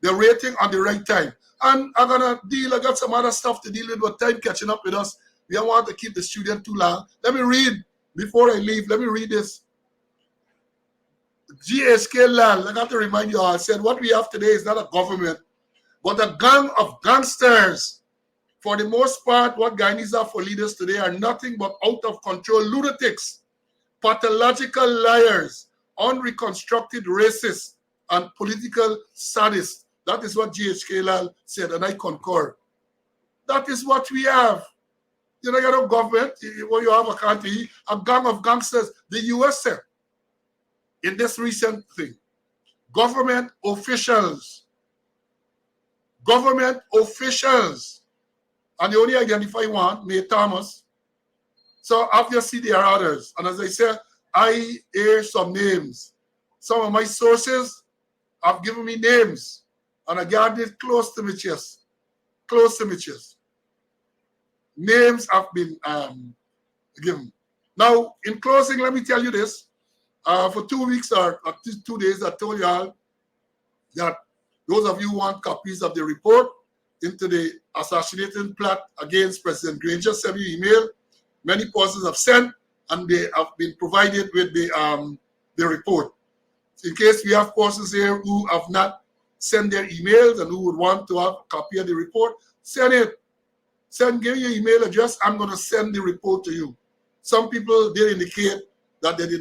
They're waiting on the right time. And I got some other stuff to deal with, but time catching up with us. We don't want to keep the student too long. Let me read, before I leave, let me read this. GSK Lal, I got to remind you all, I said what we have today is not a government, but a gang of gangsters. For the most part, what Guyanese are for leaders today are nothing but out of control lunatics, pathological liars, unreconstructed racists, and political sadists. That is what GHK Lal said, and I concur. That is what we have. You know, you have a government, where you have a country, a gang of gangsters. The US said, in this recent thing, government officials, and they only identify one, May Thomas. So obviously there are others. And as I said, I hear some names. Some of my sources have given me names, and I got it close to my chest. Close to my chest. names have been given. Now, in closing, let me tell you this. For 2 weeks or 2 days, I told you all that those of you who want copies of the report into the assassinating plot against President Granger, send me email. Many persons have sent, and they have been provided with the report. In case we have persons here who have not sent their emails and who would want to have a copy of the report, send it. Give me your email address. I'm going to send the report to you. Some people did indicate that they did